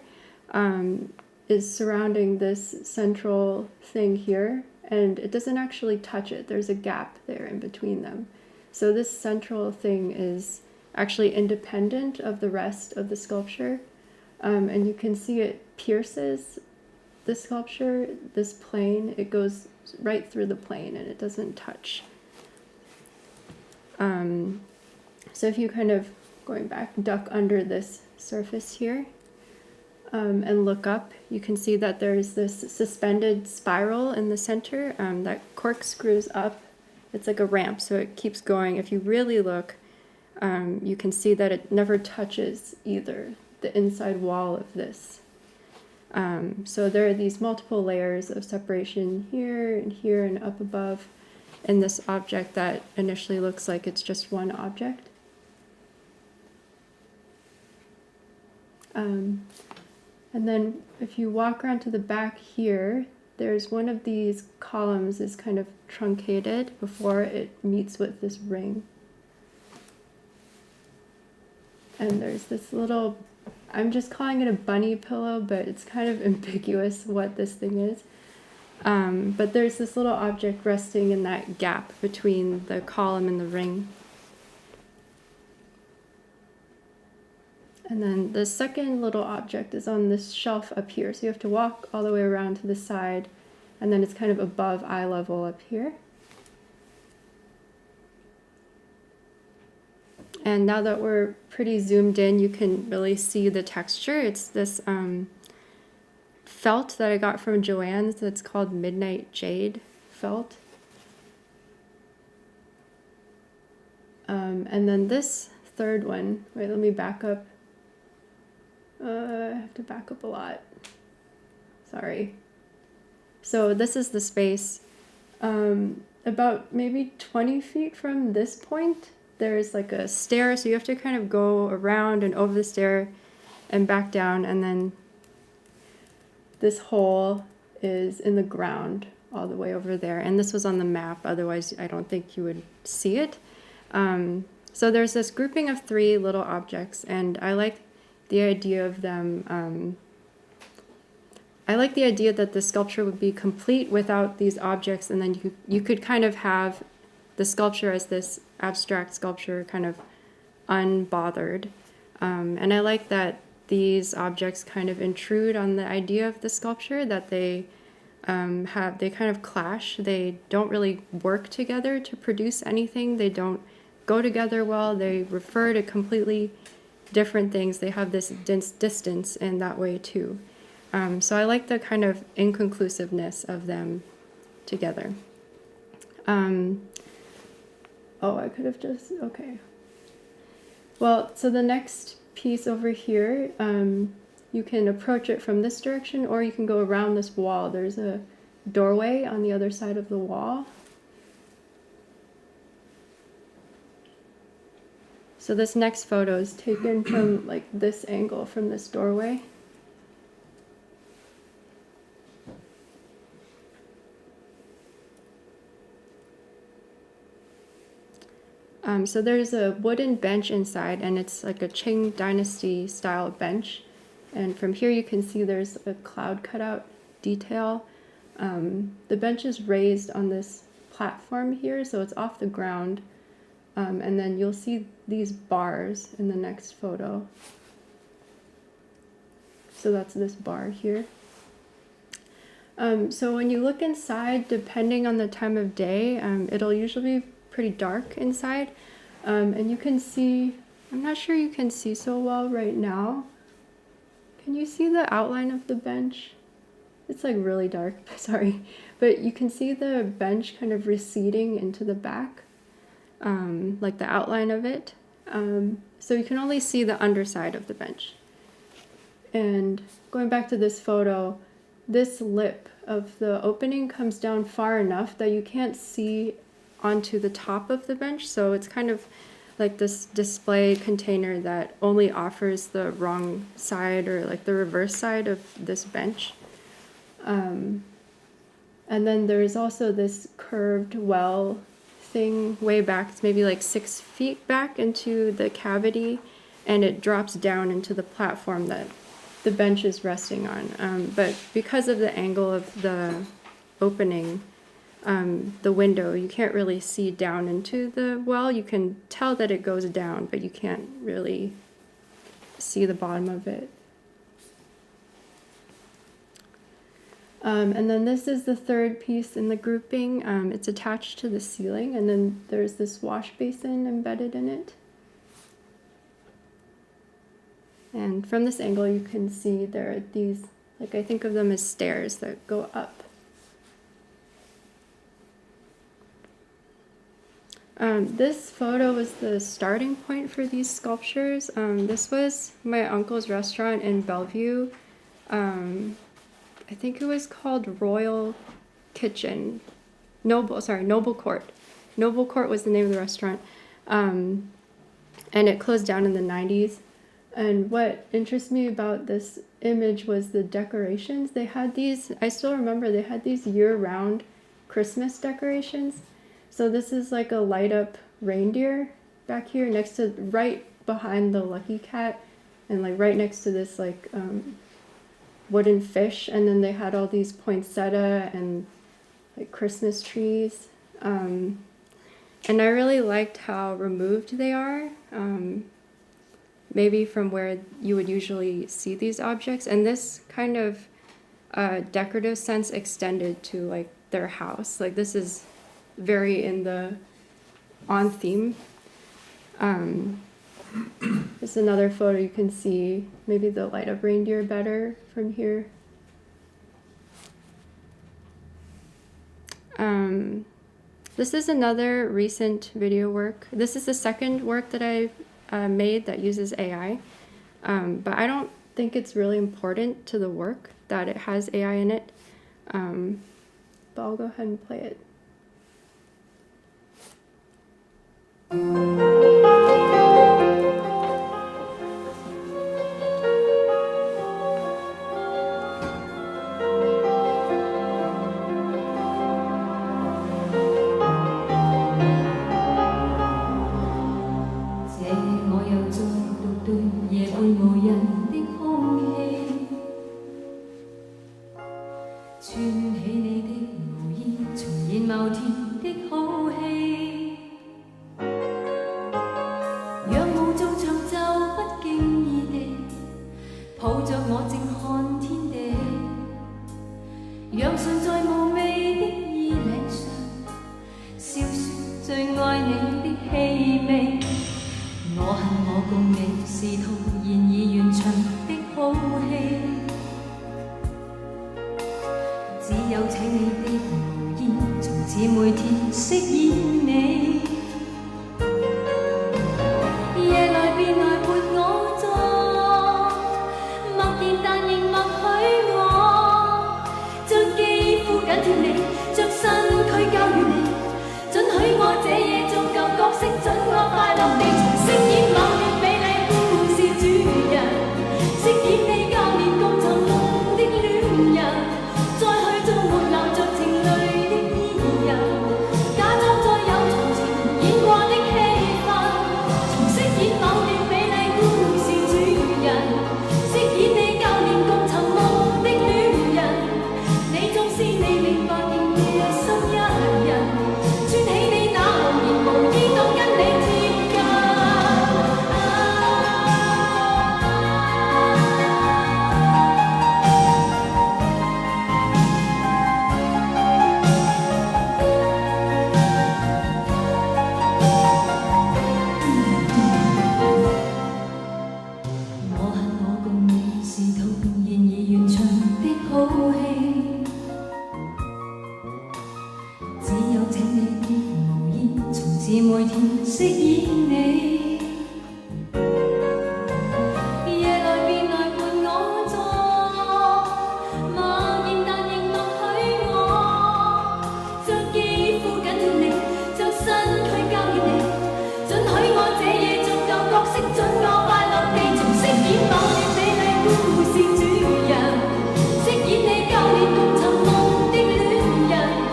Speaker 2: is surrounding this central thing here, and it doesn't actually touch it. There's a gap there in between them. So this central thing is actually independent of the rest of the sculpture. And you can see it pierces the sculpture, this plane, it goes right through the plane and it doesn't touch. So if you kind of, going back, duck under this surface here and look up, you can see that there's this suspended spiral in the center that corkscrews up. It's like a ramp, so it keeps going. If you really look, you can see that it never touches either the inside wall of this. So there are these multiple layers of separation here and up above in this object that initially looks like it's just one object. And then if you walk around to the back here, there's one of these columns is kind of truncated before it meets with this ring. And there's this little, I'm just calling it a bunny pillow, but it's kind of ambiguous what this thing is. But there's this little object resting in that gap between the column and the ring. And then the second little object is on this shelf up here. So you have to walk all the way around to the side, and then it's kind of above eye level up here. And now that we're pretty zoomed in, you can really see the texture. It's this felt that I got from Joann's that's called Midnight Jade felt. And then this third one, wait, let me back up. I have to back up a lot. Sorry. So this is the space. About maybe 20 feet from this point, there's like a stair, so you have to kind of go around and over the stair and back down, and then this hole is in the ground all the way over there. And this was on the map, otherwise I don't think you would see it. So there's this grouping of 3 little objects, and I like the idea of them. I like the idea that the sculpture would be complete without these objects, and then you could kind of have the sculpture as this abstract sculpture, kind of unbothered. And I like that these objects kind of intrude on the idea of the sculpture, that they they kind of clash. They don't really work together to produce anything. They don't go together well. They refer to completely different things. They have this distance in that way too. So I like the kind of inconclusiveness of them together. Oh, I could have just, okay. Well, so the next piece over here, you can approach it from this direction, or you can go around this wall. There's a doorway on the other side of the wall. So this next photo is taken from like this angle, from this doorway. So there's a wooden bench inside, and it's like a Qing Dynasty style bench. And from here you can see there's a cloud cutout detail. The bench is raised on this platform here, so it's off the ground. And then you'll see these bars in the next photo. So that's this bar here. So when you look inside, depending on the time of day, it'll usually be pretty dark inside. And you can see, I'm not sure you can see so well right now. Can you see the outline of the bench? It's like really dark, sorry. But you can see the bench kind of receding into the back, like the outline of it. So you can only see the underside of the bench. And going back to this photo, this lip of the opening comes down far enough that you can't see onto the top of the bench, so it's kind of like this display container that only offers the wrong side, or like the reverse side of this bench. And then there's also this curved well thing way back. It's maybe like 6 feet back into the cavity, and it drops down into the platform that the bench is resting on. But because of the angle of the opening, the window, you can't really see down into the well. You can tell that it goes down, but you can't really see the bottom of it. And then this is the third piece in the grouping. It's attached to the ceiling, and then there's this wash basin embedded in it. And from this angle, you can see there are these, like I think of them as stairs that go up. This photo was the starting point for these sculptures. This was my uncle's restaurant in Bellevue. I think it was called Royal Kitchen. Noble Court. Noble Court was the name of the restaurant. And it closed down in the 90s. And what interests me about this image was the decorations. They had these, I still remember, they had these year-round Christmas decorations. So this is like a light up reindeer back here next to, right behind the Lucky Cat, and like right next to this like wooden fish. And then they had all these poinsettia and like Christmas trees. And I really liked how removed they are, maybe from where you would usually see these objects. And this kind of decorative sense extended to like their house. Like this is very on theme. This is another photo. You can see maybe the light up reindeer better from here. This is another recent video work. This is the second work that I've made that uses AI, but I don't think it's really important to the work that it has AI in it. But I'll go ahead and play it.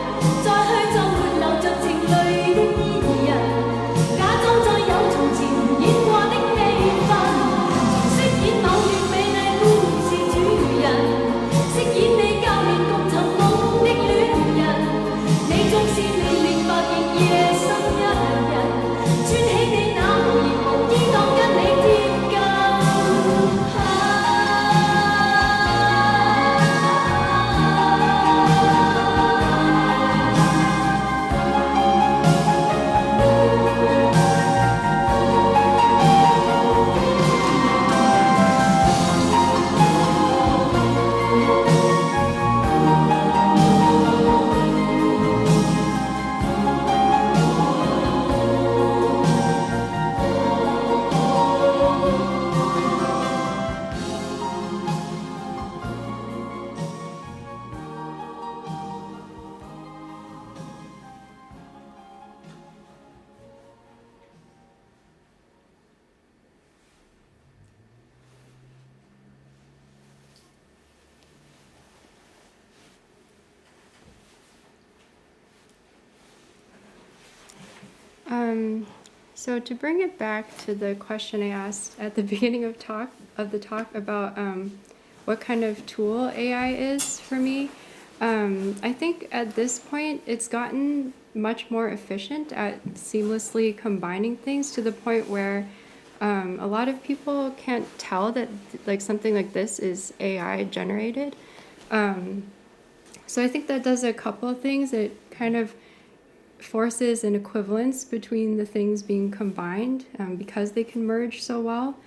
Speaker 12: 再去做沒留着情侶的伊人，假裝再有從前。
Speaker 2: So to bring it back to the question I asked at the beginning of the talk about what kind of tool AI is for me, I think at this point it's gotten much more efficient at seamlessly combining things to the point where a lot of people can't tell that like something like this is AI generated. So I think that does a couple of things. It kind of forces an equivalence between the things being combined because they can merge so well.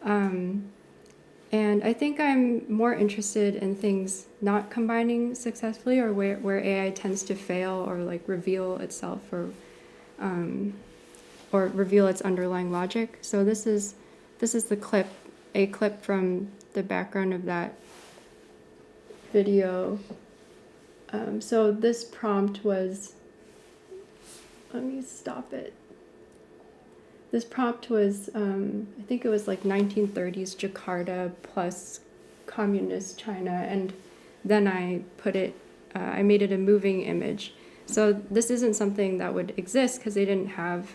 Speaker 2: And I think I'm more interested in things not combining successfully, or where AI tends to fail or like reveal itself or reveal its underlying logic. So this is a clip from the background of that video. So this prompt was, let me stop it. This prompt was, I think it was like 1930s Jakarta plus communist China, and then I put it, I made it a moving image. So this isn't something that would exist because they didn't have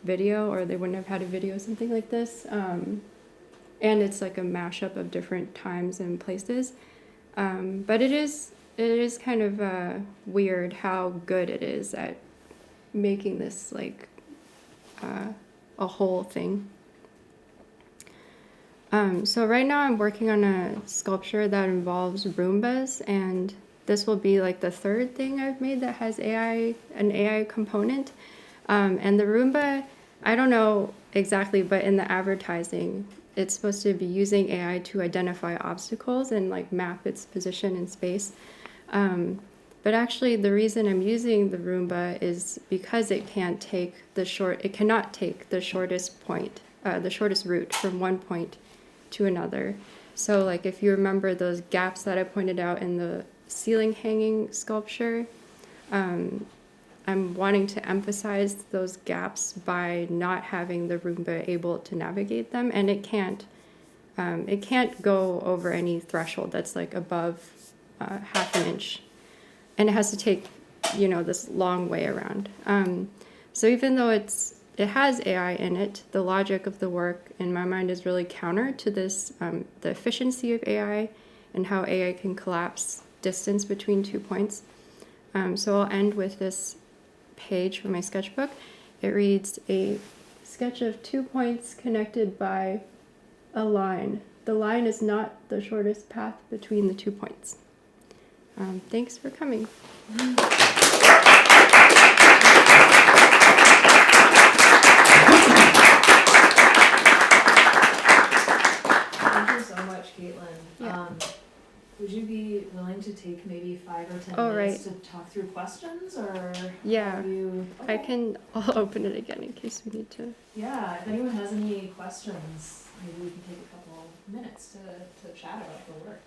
Speaker 2: video, or they wouldn't have had a video, something like this. And it's like a mashup of different times and places. But it is kind of weird how good it is at making this like a whole thing. So right now I'm working on a sculpture that involves roombas, and this will be like the third thing I've made that has an AI component. And the Roomba, I don't know exactly, but in the advertising, it's supposed to be using AI to identify obstacles and like map its position in space. But actually, the reason I'm using the Roomba is because it cannot take the shortest point, the shortest route from one point to another. So like if you remember those gaps that I pointed out in the ceiling hanging sculpture, I'm wanting to emphasize those gaps by not having the Roomba able to navigate them, and it can't go over any threshold that's like above half an inch, and it has to take, this long way around. So even though it has AI in it, the logic of the work in my mind is really counter to this, the efficiency of AI and how AI can collapse distance between 2 points. So I'll end with this page from my sketchbook. It reads, a sketch of 2 points connected by a line. The line is not the shortest path between the 2 points. Thanks for coming.
Speaker 1: Thank you so much, Caitlyn.
Speaker 2: Yeah.
Speaker 1: Would you be willing to take maybe 5 or 10
Speaker 2: Oh,
Speaker 1: minutes
Speaker 2: right.
Speaker 1: to talk through questions, or
Speaker 2: Yeah,
Speaker 1: Okay.
Speaker 2: I'll open it again in case we need to.
Speaker 1: Yeah, if anyone has any questions, maybe we can take a couple minutes to chat about the work.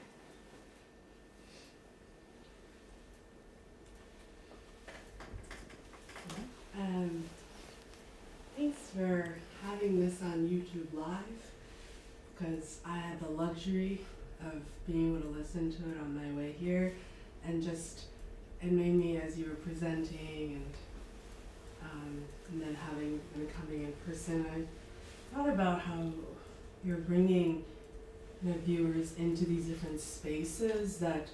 Speaker 12: Thanks for having this on YouTube Live, because I had the luxury of being able to listen to it on my way here, and it made me, as you were presenting and then coming in person, I thought about how you're bringing viewers into these different spaces that,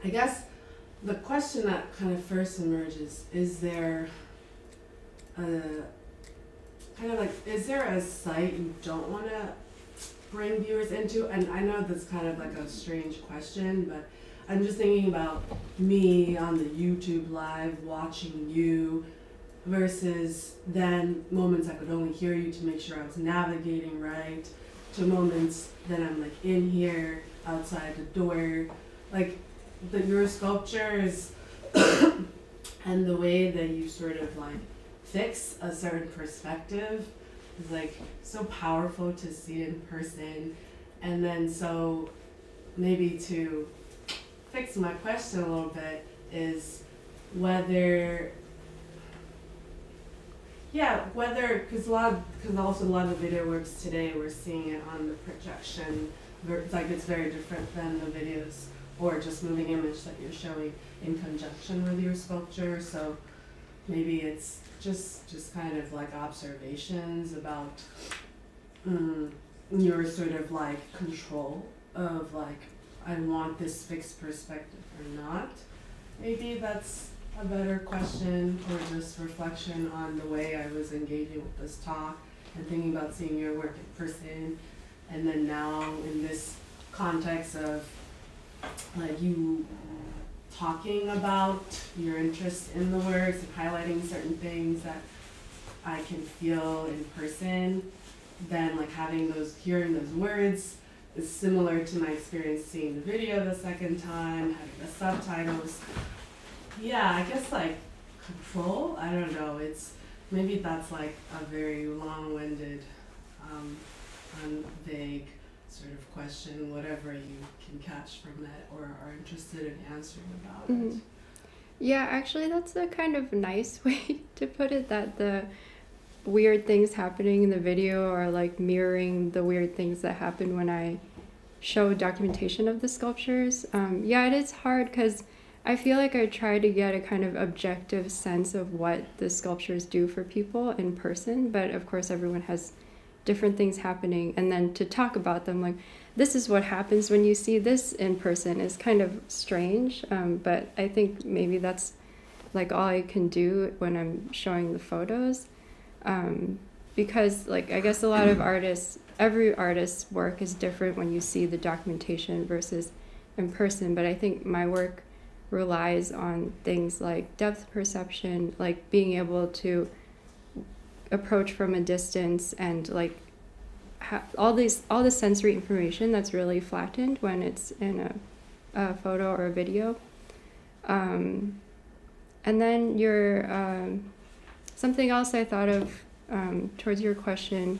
Speaker 12: I guess the question that kind of first emerges, is there a site you don't want to bring viewers into? And I know that's kind of like a strange question, but I'm just thinking about me on the YouTube Live watching you versus then moments I could only hear you to make sure I was navigating right, to moments that I'm like in here outside the door, like your sculptures and the way that you sort of like fix a certain perspective is like so powerful to see in person. And then so maybe to fix my question a little bit is whether, because also a lot of the video works today, we're seeing it on the projection, like it's very different than the videos or just moving image that you're showing in conjunction with your sculpture. So maybe it's just kind of like observations about your sort of like control of like, I want this fixed perspective or not. Maybe that's a better question, or just reflection on the way I was engaging with this talk and thinking about seeing your work in person. And then now in this context of like you talking about your interest in the works and highlighting certain things that I can feel in person, then like hearing those words is similar to my experience seeing the video the second time, having the subtitles. Yeah, I guess like control, I don't know, maybe that's like a very long-winded, vague sort of question, whatever you can catch from it or are interested in answering about it.
Speaker 2: Yeah, actually that's a kind of nice way to put it, that the weird things happening in the video are like mirroring the weird things that happen when I show documentation of the sculptures. Yeah, it is hard because I feel like I try to get a kind of objective sense of what the sculptures do for people in person, but of course everyone has different things happening, and then to talk about them, like this is what happens when you see this in person, is kind of strange, but I think maybe that's like all I can do when I'm showing the photos, because like I guess a lot of every artist's work is different when you see the documentation versus in person, but I think my work relies on things like depth perception, like being able to approach from a distance, and like all the sensory information that's really flattened when it's in a photo or a video. And then something else I thought of towards your question,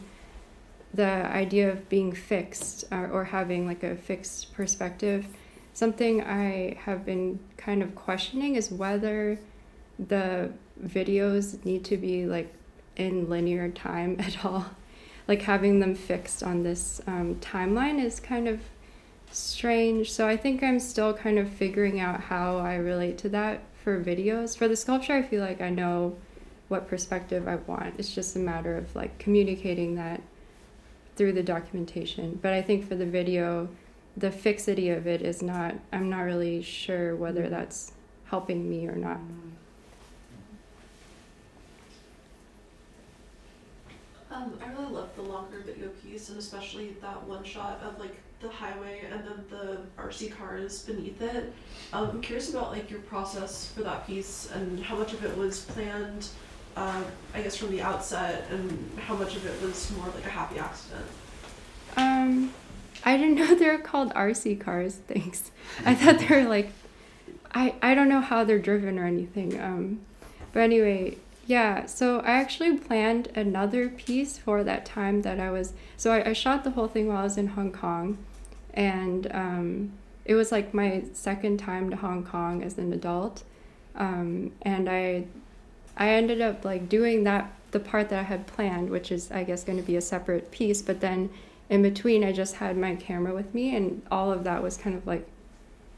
Speaker 2: the idea of being fixed or having like a fixed perspective. Something I have been kind of questioning is whether the videos need to be like in linear time at all. Like having them fixed on this timeline is kind of strange. So I think I'm still kind of figuring out how I relate to that for videos. For the sculpture, I feel like I know what perspective I want. It's just a matter of like communicating that through the documentation. But I think for the video, the fixity of it is not, I'm not really sure whether that's helping me or not.
Speaker 13: I really love the longer video piece, and especially that one shot of like the highway and then the RC cars beneath it. I'm curious about like your process for that piece and how much of it was planned, I guess from the outset, and how much of it was more like a happy accident.
Speaker 2: I didn't know they were called RC cars, thanks. I thought they were like, I don't know how they're driven or anything. But anyway, yeah, so I actually planned another piece for that time that so I shot the whole thing while I was in Hong Kong, and it was like my second time to Hong Kong as an adult, and I ended up like doing the part that I had planned, which is I guess going to be a separate piece, but then in between I just had my camera with me, and all of that was kind of like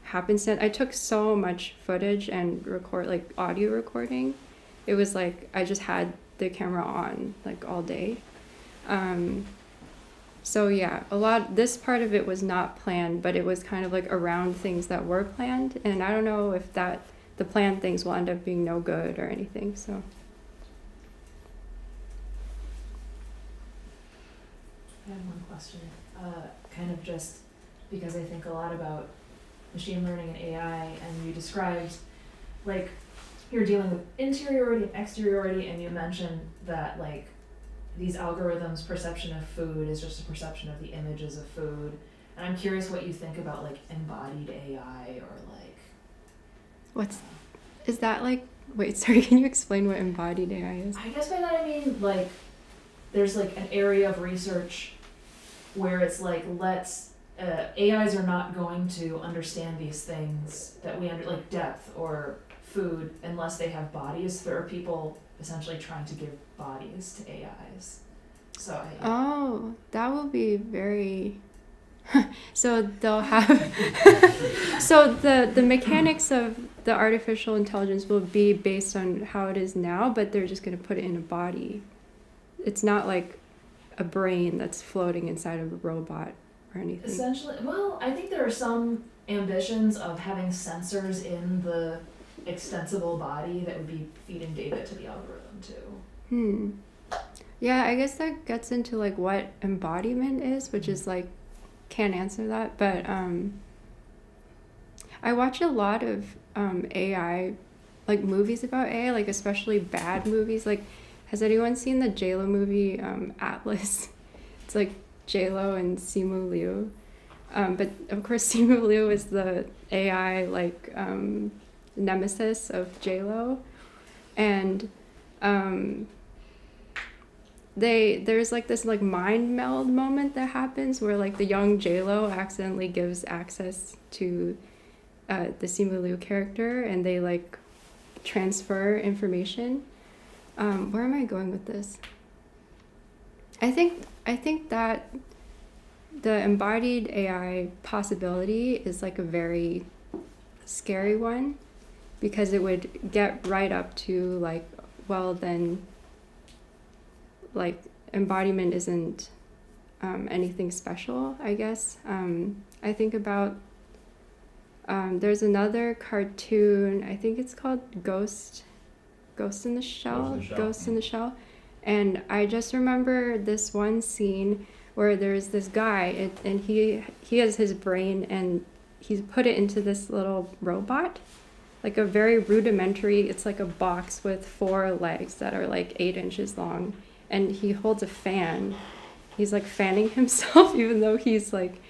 Speaker 2: happenstance. I took so much footage and audio recording. It was like I just had the camera on like all day. So yeah, this part of it was not planned, but it was kind of like around things that were planned, and I don't know if the planned things will end up being no good or anything, so.
Speaker 1: I have one question, kind of just because I think a lot about machine learning and AI, and you described like you're dealing with interiority and exteriority, and you mentioned that like these algorithms' perception of food is just a perception of the images of food, and I'm curious what you think about like embodied AI or like.
Speaker 2: Is that like, wait, sorry, can you explain what embodied AI is?
Speaker 1: I guess by that I mean like there's like an area of research where it's like AIs are not going to understand these things that we like depth or food unless they have bodies. There are people essentially trying to give bodies to AIs. So
Speaker 2: Oh, that will be very so they'll have so the mechanics of the artificial intelligence will be based on how it is now, but they're just going to put it in a body. It's not like a brain that's floating inside of a robot or anything.
Speaker 1: Essentially, well, I think there are some ambitions of having sensors in the extensible body that would be feeding data to the algorithm too.
Speaker 2: Yeah, I guess that gets into like what embodiment is, which is like, can't answer that, but I watch a lot of AI, like movies about AI, like especially bad movies. Like, has anyone seen the JLo movie Atlas? It's like JLo and Simu Liu. But of course, Simu Liu is the AI like nemesis of JLo, and there's like this like mind meld moment that happens where like the young JLo accidentally gives access to the Simu Liu character, and they like transfer information. Where am I going with this? I think that the embodied AI possibility is like a very scary one, because it would get right up to like, well then, like embodiment isn't anything special, I guess. I think about there's another cartoon, I think it's called Ghost in the Shell. And I just remember this one scene where there's this guy and he has his brain and he's put it into this little robot, like a very rudimentary, it's like a box with 4 legs that are like 8 inches long, and he holds a fan. He's like fanning himself even though he's like,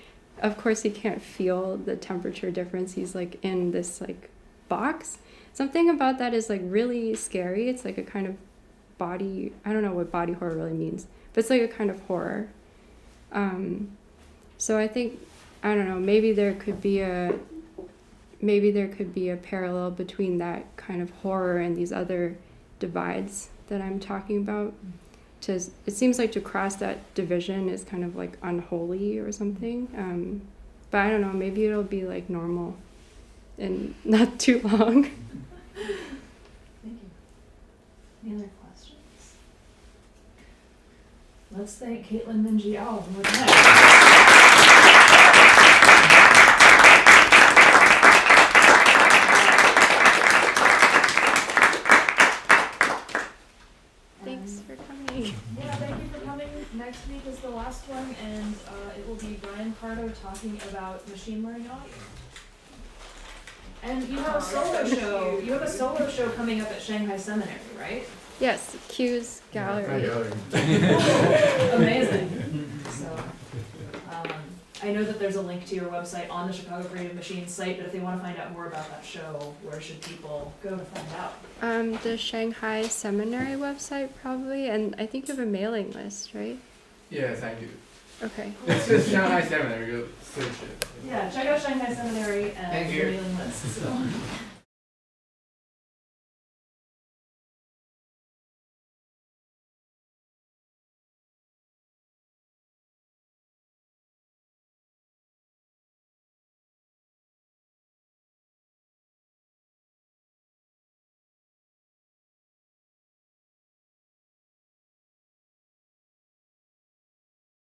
Speaker 2: of course he can't feel the temperature difference. He's like in this like box. Something about that is like really scary. It's like a kind of body, I don't know what body horror really means, but it's like a kind of horror. So I think, I don't know, maybe there could be a parallel between that kind of horror and these other divides that I'm talking about. It seems like to cross that division is kind of like unholy or something. But I don't know, maybe it'll be like normal and not too long.
Speaker 1: Thank you. Any other questions? Let's thank Caitlyn Min-ji Au one more time. Yeah, thank you for coming. Next week is the last one, and it will be Brian Pardo talking about machine learning audio. And you have a solo show. You have a solo show coming up at Shanghai Seminary, right?
Speaker 2: Yes, Q's Gallery.
Speaker 1: Amazing. So, I know that there's a link to your website on the Chicago Creative Machines site, but if they want to find out more about that show, where should people go to find out?
Speaker 2: The Shanghai Seminary website probably, and I think you have a mailing list, right?
Speaker 14: Yes, I do.
Speaker 2: Okay.
Speaker 14: It's just Shanghai Seminary, go search it.
Speaker 1: Yeah, check out Shanghai Seminary and
Speaker 14: Thank
Speaker 1: the
Speaker 14: you.
Speaker 1: mailing list. So.